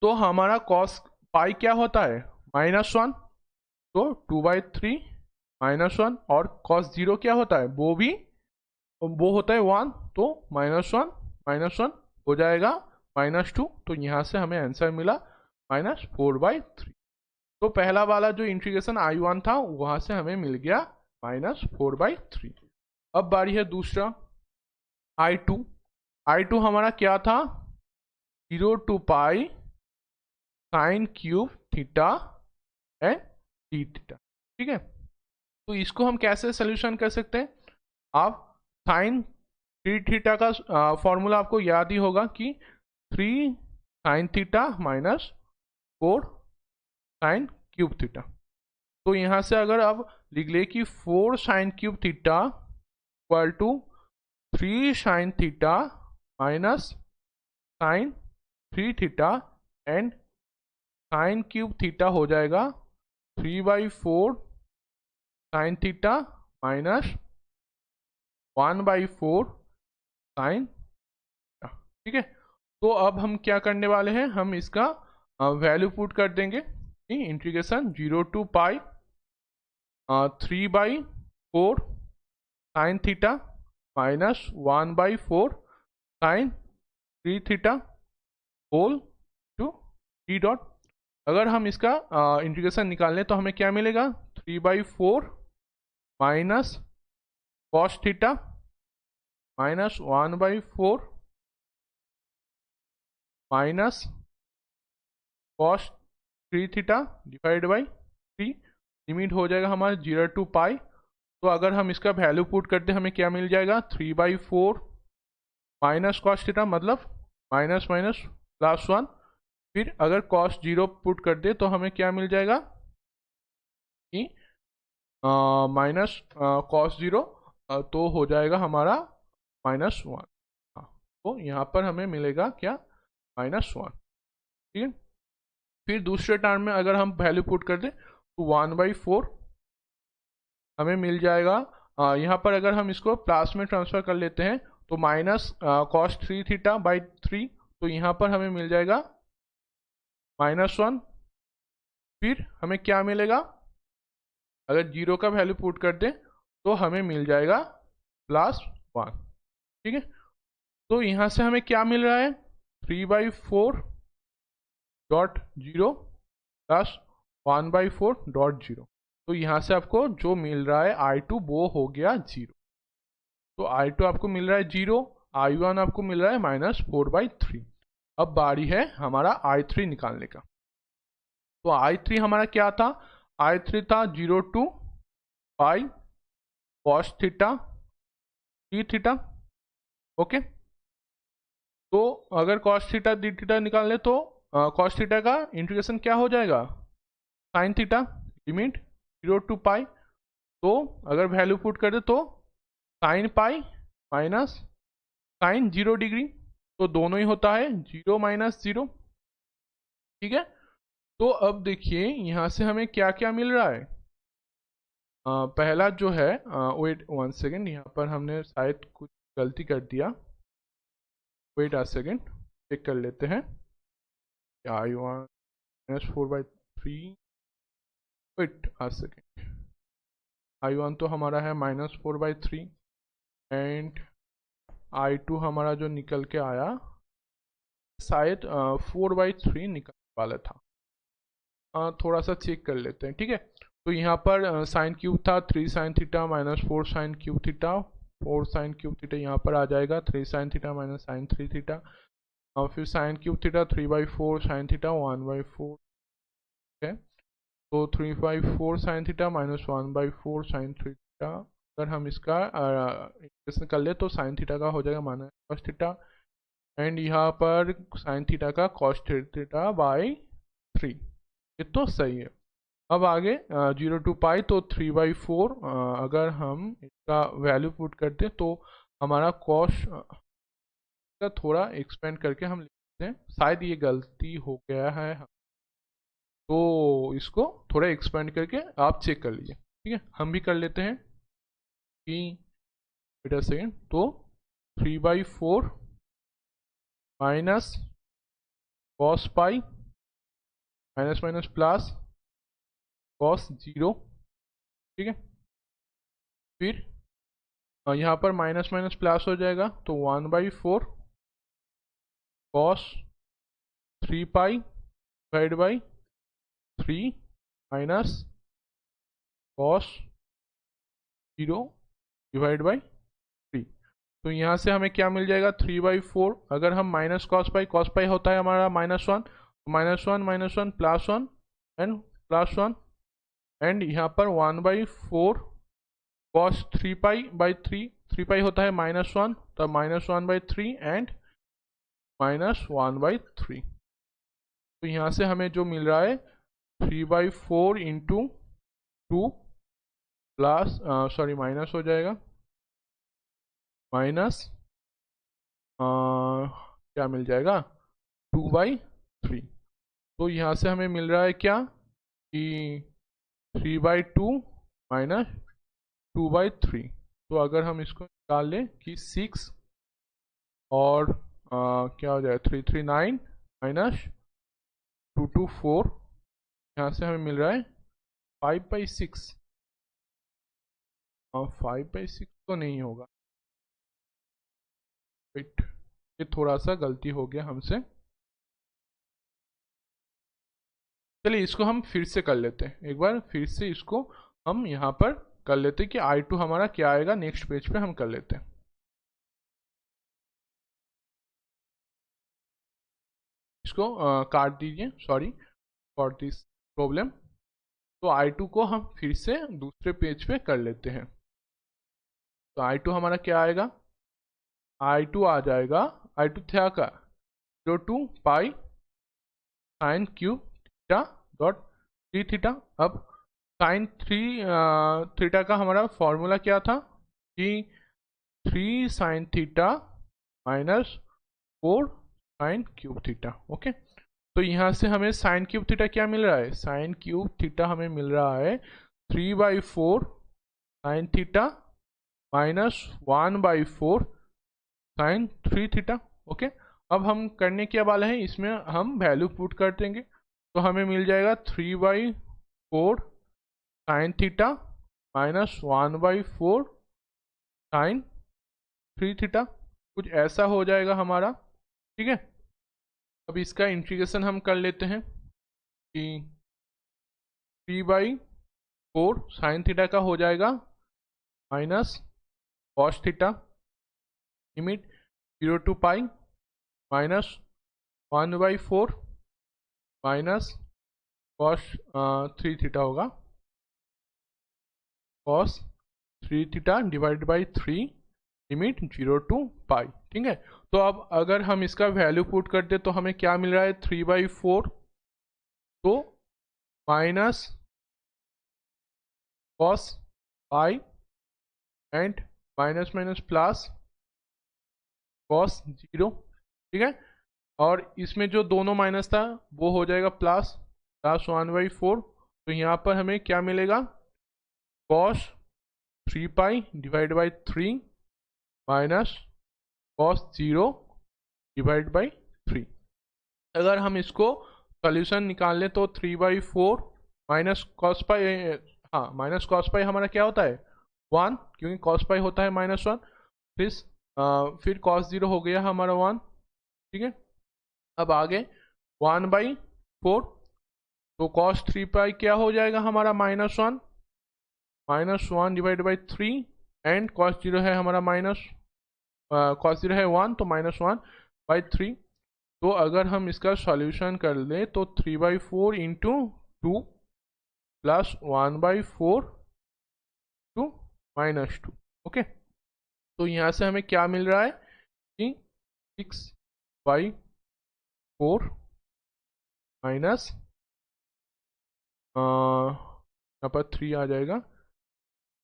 तो हमारा कॉस पाई क्या होता है, -1, तो 2/3 -1, और कॉस 0 क्या होता है, वो होता है 1, तो -1 हो जाएगा -2। तो यहाँ से हमें आंसर मिला -4/3। तो पहला वाला जो इंटीग्रेशन I1 था वहां से हमें मिल गया -4/3। अब बारी है दूसरा I2 हमारा क्या था, 0 to pi sine cube theta and D theta. ठीक है, तो इसको हम कैसे सोल्यूशन कर सकते हैं, आप साइन 3 थीटा का फॉर्मूला आपको याद ही होगा कि 3 sine theta minus 4 sine cube theta. तो यहाँ से अगर आप लिख ले कि 4 sine cube theta equal to 3 sine theta minus sine 3 theta and sine cube theta हो जाएगा 3/4 साइन थीटा माइनस 1/4 साइन। ठीक है, तो अब हम क्या करने वाले हैं, हम इसका वैल्यू पुट कर देंगे। Integration 0 to pi 3/4 sine theta minus 1/4 sine 3 theta whole to D dot. अगर हम इसका इंटीग्रेशन निकालें तो हमें क्या मिलेगा, 3/4 minus cos theta minus 1/4 minus cos 3 theta divide by 3। Limit हो जाएगा हमारा 0 टू पाई। तो अगर हम इसका वैल्यू पुट करते हैं हमें क्या मिल जाएगा, 3/4 माइनस कॉस थीटा मतलब माइनस माइनस प्लस 1। फिर अगर कॉस 0 पुट कर दे तो हमें क्या मिल जाएगा कि माइनस कॉस 0 तो हो जाएगा हमारा -1। हाँ, तो यहाँ पर हमें मिलेगा क्या, -1। ठीक है, फिर दूसरे टर्म में अगर हम वैल्यू पुट कर दें तो 1/4 हमें मिल जाएगा। यहाँ पर अगर हम इसको प्लस में ट्रांसफर कर लेते हैं तो माइनस कॉस 3 थीटा बाई 3, तो यहाँ पर हमें मिल जाएगा -1। फिर हमें क्या मिलेगा, अगर 0 का वैल्यू पुट कर दें तो हमें मिल जाएगा +1। ठीक है, तो यहाँ से हमें क्या मिल रहा है, 3/4 डॉट 0 प्लस 1/4 डॉट 0। तो यहाँ से आपको जो मिल रहा है I2 वो हो गया 0। तो I2 आपको मिल रहा है 0, I1 आपको मिल रहा है -4/3। अब बारी है हमारा I3 निकालने का। तो I3 हमारा क्या था, I3 था 0 to pi cos theta D theta. Okay, तो अगर कॉस थीटा डी थीटा निकाल ले तो कॉस थीटा का इंटीग्रेशन क्या हो जाएगा, sine theta limit 0 to pi. तो अगर वैल्यू पुट कर दे तो sine pi minus sine 0 degree, तो दोनों ही होता है 0 माइनस 0। ठीक है, तो अब देखिए यहाँ से हमें क्या क्या मिल रहा है। पहला जो है, वेट 1 सेकेंड, यहाँ पर हमने शायद कुछ गलती कर दिया। वेट आ सेकेंड, चेक कर लेते हैं। I1 -4/3, वेट आ सेकेंड, I1 तो हमारा है -4/3 एंड I2 हमारा जो निकल के आया शायद 4/3 निकल वाला था। थोड़ा सा चेक कर लेते हैं। ठीक है, तो यहाँ पर साइन क्यूब था 3 sine theta minus 4 sine cube theta, 4 sine cube theta यहाँ पर आ जाएगा 3 sine theta minus sine 3 theta, और फिर sine cube theta 3/4 sine theta 1/4 है। तो 3/4 sine theta minus 1/4 sine 3 theta. अगर हम इसका इंटीग्रेशन कर ले तो साइन थीटा का हो जाएगा माइनस कॉस थीटा एंड यहाँ पर साइन थीटा का कॉस थीटा बाई 3। ये तो सही है। अब आगे 0 टू पाई तो 3/4 अगर हम इसका वैल्यू पुट करते तो हमारा कॉस का थोड़ा एक्सपेंड करके हम लिखते हैं, शायद ये गलती हो गया है तो इसको थोड़ा एक्सपेंड करके आप चेक कर लीजिए। ठीक है, हम भी कर लेते हैं कि वेट अ सेकेंड, तो 3/4 minus cos pi minus minus plus cos 0। ठीक है, फिर यहाँ पर माइनस माइनस प्लस हो जाएगा तो 1/4 cos 3 pi divide by 3 minus cos 0 divide by 3। तो यहाँ से हमें क्या मिल जाएगा, 3/4 अगर हम माइनस कॉस पाई होता है हमारा -1, -1 +1 एंड +1 एंड यहाँ पर 1/4 कॉस 3 पाई बाई 3, 3 पाई होता है -1, तब -1/3 एंड -1/3। तो यहाँ से हमें जो मिल रहा है 3/4 इंटू 2 प्लस सॉरी माइनस हो जाएगा माइनस क्या मिल जाएगा 2/3। तो यहाँ से हमें मिल रहा है क्या कि 3/2 माइनस 2/3। तो अगर हम इसको निकाल लें कि 6 और क्या हो जाएगा 3 3 9 माइनस 2 2 4, यहाँ से हमें मिल रहा है 5/6। 5/6 तो नहीं होगा, वेट, ये थोड़ा सा गलती हो गया हमसे। चलिए इसको हम फिर से कर लेते हैं, एक बार फिर से इसको हम यहाँ पर कर लेते हैं कि I2 हमारा क्या आएगा। नेक्स्ट पेज पे हम कर लेते हैं। इसको काट दीजिए, सॉरी फॉर दिस प्रॉब्लम। तो I2 को हम फिर से दूसरे पेज पे कर लेते हैं। तो I2 हमारा क्या आएगा, I2 आ जाएगा, I2 था का 0 pi sine cube theta dot 3 theta. अब साइन 3 थीटा का हमारा फॉर्मूला क्या था कि 3 sine theta minus 4 sine cube theta. Okay, तो यहाँ से हमें साइन क्यूब थीटा क्या मिल रहा है, साइन क्यूब थीटा हमें मिल रहा है 3/4 sine theta minus 1/4 sine 3 theta. Okay, अब हम करने क्या वाले हैं, इसमें हम वैल्यू पुट कर देंगे। तो हमें मिल जाएगा 3/4 sine theta minus 1/4 sine 3 theta, कुछ ऐसा हो जाएगा हमारा। ठीक है, अब इसका इंटीग्रेशन हम कर लेते हैं कि 3/4 साइन थीटा का हो जाएगा minus cos theta, limit 0 to pi minus 1/4 minus cos 3 theta होगा, cos 3 theta divide by 3, limit 0 to pi. ठीक है, तो अब अगर हम इसका वैल्यू पुट करते तो हमें क्या मिल रहा है 3/4, तो minus cos pi and minus minus plus cos 0। ठीक है, और इसमें जो दोनों माइनस था वो हो जाएगा प्लस 1/4। तो यहाँ पर हमें क्या मिलेगा, cos 3 pi divide by 3 minus cos 0 divide by 3। अगर हम इसको सॉल्यूशन निकाल लें तो 3/4 माइनस कॉस पाई, हाँ माइनस कॉस पाई हमारा क्या होता है 1, क्योंकि कॉस पाई होता है -1, फिर कॉस 0 हो गया हमारा 1। ठीक है, अब आगे 1/4, तो कॉस 3 पाई क्या हो जाएगा हमारा -1 डिवाइड बाई 3 एंड कॉस 0 है हमारा कॉस 0 है 1, तो -1/3। तो अगर हम इसका सॉल्यूशन कर लें तो 3/4 इंटू 2 प्लस 1/4 टू -2। ओके, तो यहाँ से हमें क्या मिल रहा है कि 6/4 माइनस यहाँ पर 3 आ जाएगा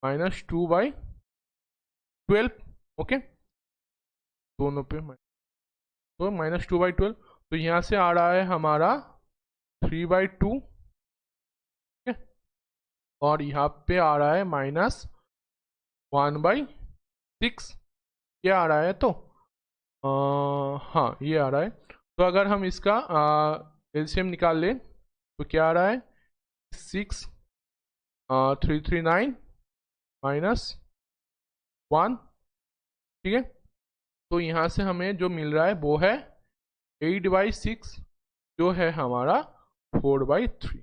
माइनस 2/12। ओके, दोनों पे तो -2/12। तो यहाँ से आ रहा है हमारा 3/2। ठीक है, और यहाँ पे आ रहा है -1/6। क्या आ रहा है, तो हाँ ये आ रहा है। तो अगर हम इसका एलसीएम निकाल लें तो क्या आ रहा है 6 339 माइनस 1। ठीक है, तो यहाँ से हमें जो मिल रहा है वो है 8/6, जो है हमारा 4/3।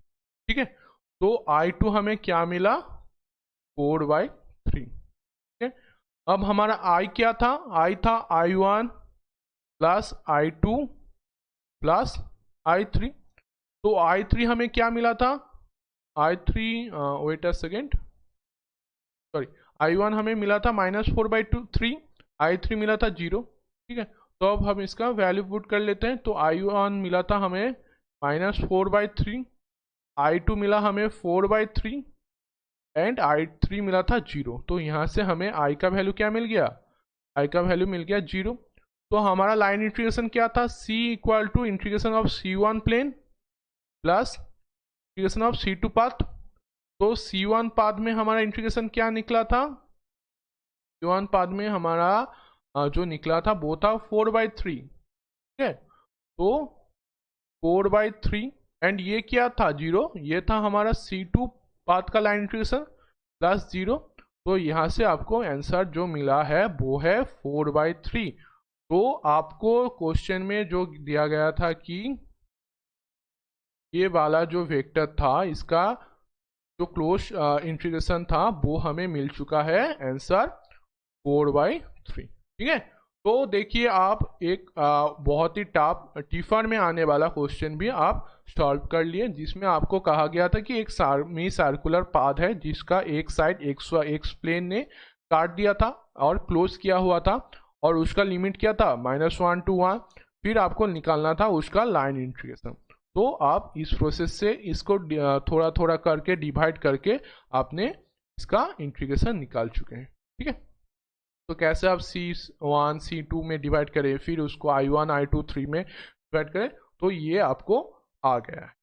ठीक है, तो I2 हमें क्या मिला 4/3। ठीक है, अब हमारा I क्या था, I था I1 plus I2 plus I3। तो I3 हमें क्या मिला था, I3 wait a second, sorry I1 हमें मिला था -4/3, I3 मिला था 0। ठीक है, तो अब हम इसका वैल्यू पुट कर लेते हैं। तो I1 मिला था हमें -4/3, I2 मिला हमें 4/3 एंड I3 मिला था 0। तो यहाँ से हमें I का वैल्यू क्या मिल गया? I का वैल्यू मिल गया 0। तो हमारा लाइन इंटीग्रेशन क्या था? C equal to integration of C1 plane plus integration of C2 path. तो C1 पाथ में हमारा इंटीग्रेशन क्या निकला था? C1 पाथ में हमारा जो निकला था वो था 4/3। ठीक है, तो 4/3 एंड ये क्या था? 0। ये था हमारा C2 पाथ का लाइन इंटीग्रेशन प्लस 0। तो यहाँ से आपको आंसर जो मिला है वो है 4/3। तो आपको क्वेश्चन में जो दिया गया था कि ये वाला जो वेक्टर था इसका जो क्लोज इंटीग्रेशन था वो हमें मिल चुका है आंसर 4/3। ठीक है, तो देखिए आप एक बहुत ही टिफर में आने वाला क्वेश्चन भी आप सॉल्व कर लिए, जिसमें आपको कहा गया था कि एक सेमी सर्कुलर पाथ है जिसका एक साइड एक्स प्लेन ने काट दिया था और क्लोज किया हुआ था, और उसका लिमिट क्या था? -1 to 1। फिर आपको निकालना था उसका लाइन इंटीग्रेशन। तो आप इस प्रोसेस से इसको थोड़ा थोड़ा करके डिवाइड करके आपने इसका इंटीग्रेशन निकाल चुके हैं। ठीक है, तो कैसे आप C1 C2 में डिवाइड करें, फिर उसको I1 I2 3 में डिवाइड करें, तो ये आपको आ गया है।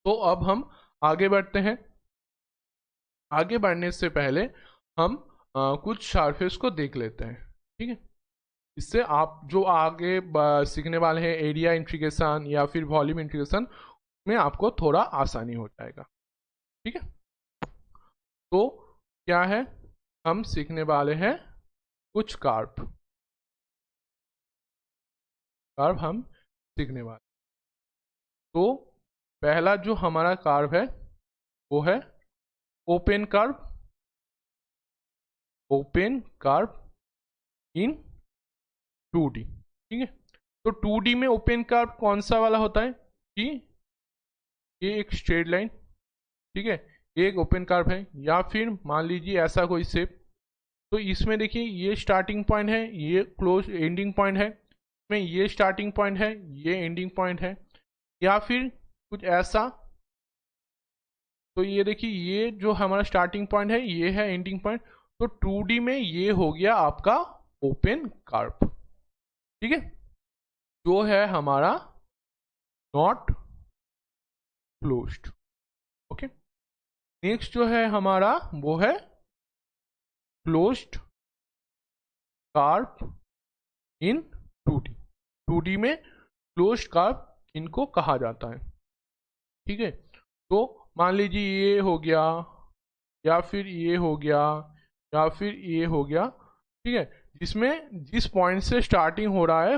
तो अब हम आगे बढ़ते हैं। आगे बढ़ने से पहले हम कुछ सरफेस को देख लेते हैं। ठीक है, इससे आप जो आगे सीखने वाले हैं एरिया इंटीग्रेशन या फिर वॉल्यूम इंटीग्रेशन में आपको थोड़ा आसानी हो जाएगा। ठीक है, तो क्या है, हम सीखने वाले हैं कुछ कर्व हम सीखने वाले। तो पहला जो हमारा कर्व है वो है ओपन कर्व इन 2D। ठीक है, तो 2D में ओपन कर्व कौन सा वाला होता है कि ये एक स्ट्रेट लाइन, ठीक है, ये एक ओपन कर्व है। या फिर मान लीजिए ऐसा कोई शेप, तो इसमें देखिए ये स्टार्टिंग पॉइंट है, ये क्लोज एंडिंग पॉइंट है, इसमें ये स्टार्टिंग पॉइंट है, ये एंडिंग पॉइंट है। या फिर कुछ ऐसा, तो ये देखिए ये जो हमारा स्टार्टिंग पॉइंट है ये है एंडिंग पॉइंट। तो 2D में ये हो गया आपका ओपन कर्व। ठीक है, जो है हमारा नॉट क्लोज्ड। ओके, नेक्स्ट जो है हमारा वो है क्लोज्ड कर्व इन 2D। 2D में क्लोज्ड कर्व इनको कहा जाता है। ठीक है, तो मान लीजिए ये हो गया, या फिर ये हो गया, या फिर ये हो गया। ठीक है, जिसमें जिस पॉइंट से स्टार्टिंग हो रहा है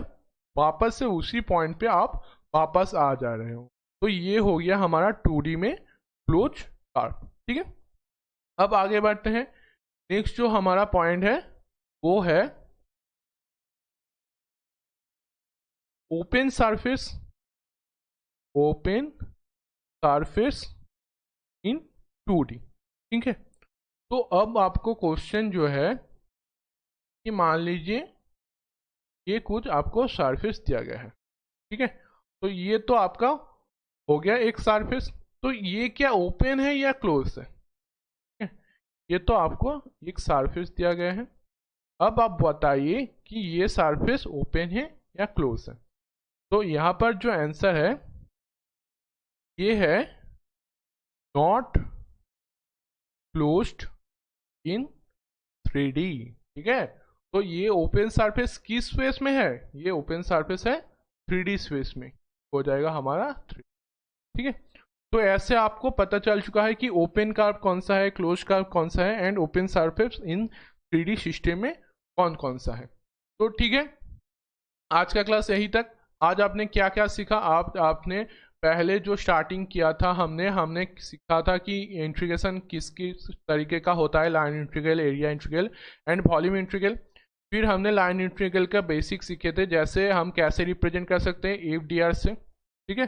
वापस से उसी पॉइंट पे आप वापस आ जा रहे हो। तो ये हो गया हमारा 2D में क्लोज कर्व। ठीक है, अब आगे बढ़ते हैं। नेक्स्ट जो हमारा पॉइंट है वो है ओपन सरफेस इन 2D। ठीक है, तो अब आपको क्वेश्चन जो है कि मान लीजिए ये कुछ आपको सरफेस दिया गया है। ठीक है, तो ये तो आपका हो गया एक सरफेस। तो ये क्या ओपन है या क्लोज है? ये तो आपको एक सरफेस दिया गया है। अब आप बताइए कि ये सरफेस ओपन है या क्लोज है। तो यहाँ पर जो आंसर है ये है नॉट क्लोज्ड इन 3D। ठीक है, तो ये ओपन सरफेस किस स्पेस में है? ये ओपन सरफेस है 3D स्पेस में, हो जाएगा हमारा 3। ठीक है, तो ऐसे आपको पता चल चुका है कि ओपन कर्व कौन सा है, क्लोज कर्व कौन सा है, and open surface in 3D system में कौन कौन सा है। तो ठीक है, आज का क्लास यही तक। आज आपने क्या क्या सीखा? आपने पहले जो स्टार्टिंग किया था हमने सीखा था कि इंटीग्रेशन किस किस तरीके का होता है, line integral, area integral and volume integral. फिर हमने लाइन इंटीग्रल का बेसिक सीखे थे, जैसे हम कैसे रिप्रेजेंट कर सकते हैं एफ डी आर से। ठीक है,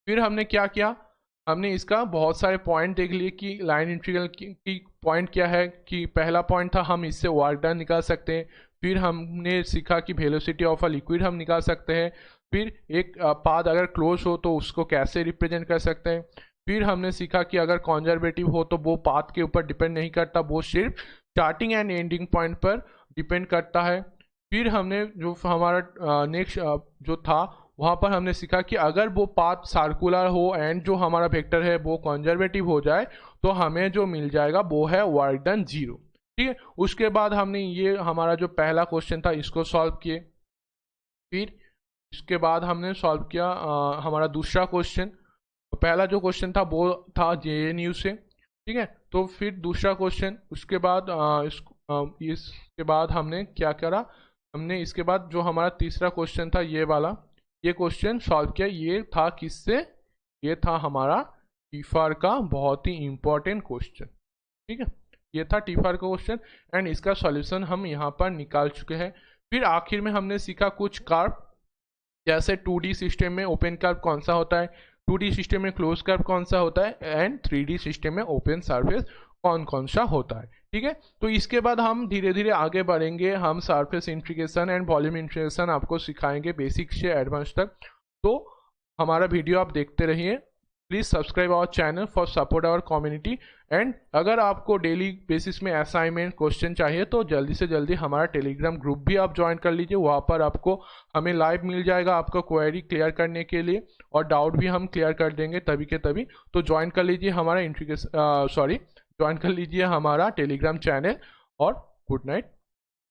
फिर हमने क्या किया, हमने इसका बहुत सारे पॉइंट देख लिए कि लाइन इंटीग्रल की पॉइंट क्या है। कि पहला पॉइंट था हम इससे वर्क डन निकाल सकते हैं। फिर हमने सीखा कि वेलोसिटी ऑफ अ लिक्विड हम निकाल सकते हैं। फिर एक पाथ अगर क्लोज हो तो उसको कैसे रिप्रेजेंट कर सकते हैं। फिर हमने सीखा कि अगर कॉन्जर्वेटिव हो तो वो पाथ के ऊपर डिपेंड नहीं करता, वो सिर्फ स्टार्टिंग एंड एंडिंग पॉइंट पर डिपेंड करता है। फिर हमने जो हमारा नेक्स्ट जो था वहाँ पर हमने सीखा कि अगर वो पाथ सर्कुलर हो एंड जो हमारा वेक्टर है वो कंजर्वेटिव हो जाए तो हमें जो मिल जाएगा वो है वर्क डन 0। ठीक है, उसके बाद हमने ये हमारा जो पहला क्वेश्चन था इसको सॉल्व किए। फिर इसके बाद हमने सॉल्व किया हमारा दूसरा क्वेश्चन। पहला जो क्वेश्चन था वो था JNU से। ठीक है, तो फिर दूसरा क्वेश्चन, उसके बाद इसके बाद हमने क्या करा, हमने इसके बाद जो हमारा तीसरा क्वेश्चन था ये वाला, ये क्वेश्चन सॉल्व किया। ये था किससे, ये था हमारा टीफार का बहुत ही इंपॉर्टेंट क्वेश्चन। ठीक है, ये था टीफार का क्वेश्चन एंड इसका सॉल्यूशन हम यहाँ पर निकाल चुके हैं। फिर आखिर में हमने सीखा कुछ कर्व, जैसे 2D सिस्टम में ओपन कर्व कौन सा होता है, 2D सिस्टम में क्लोज कर्व कौन सा होता है एंड 3D सिस्टम में ओपन सरफेस कौन कौन सा होता है। ठीक है, तो इसके बाद हम धीरे धीरे आगे बढ़ेंगे, हम surface integration and volume integration आपको सिखाएंगे बेसिक से एडवांस तक। तो हमारा वीडियो आप देखते रहिए। Please subscribe our channel for support our community. And अगर आपको डेली बेसिस में असाइनमेंट क्वेश्चन चाहिए तो जल्दी से जल्दी हमारा टेलीग्राम ग्रुप भी आप ज्वाइन कर लीजिए। वहाँ पर आपको हमें लाइव मिल जाएगा आपका क्वेरी क्लियर करने के लिए, और डाउट भी हम क्लियर कर देंगे तभी के तभी। तो ज्वाइन कर लीजिए हमारा ज्वाइन कर लीजिए हमारा टेलीग्राम चैनल। और गुड नाइट।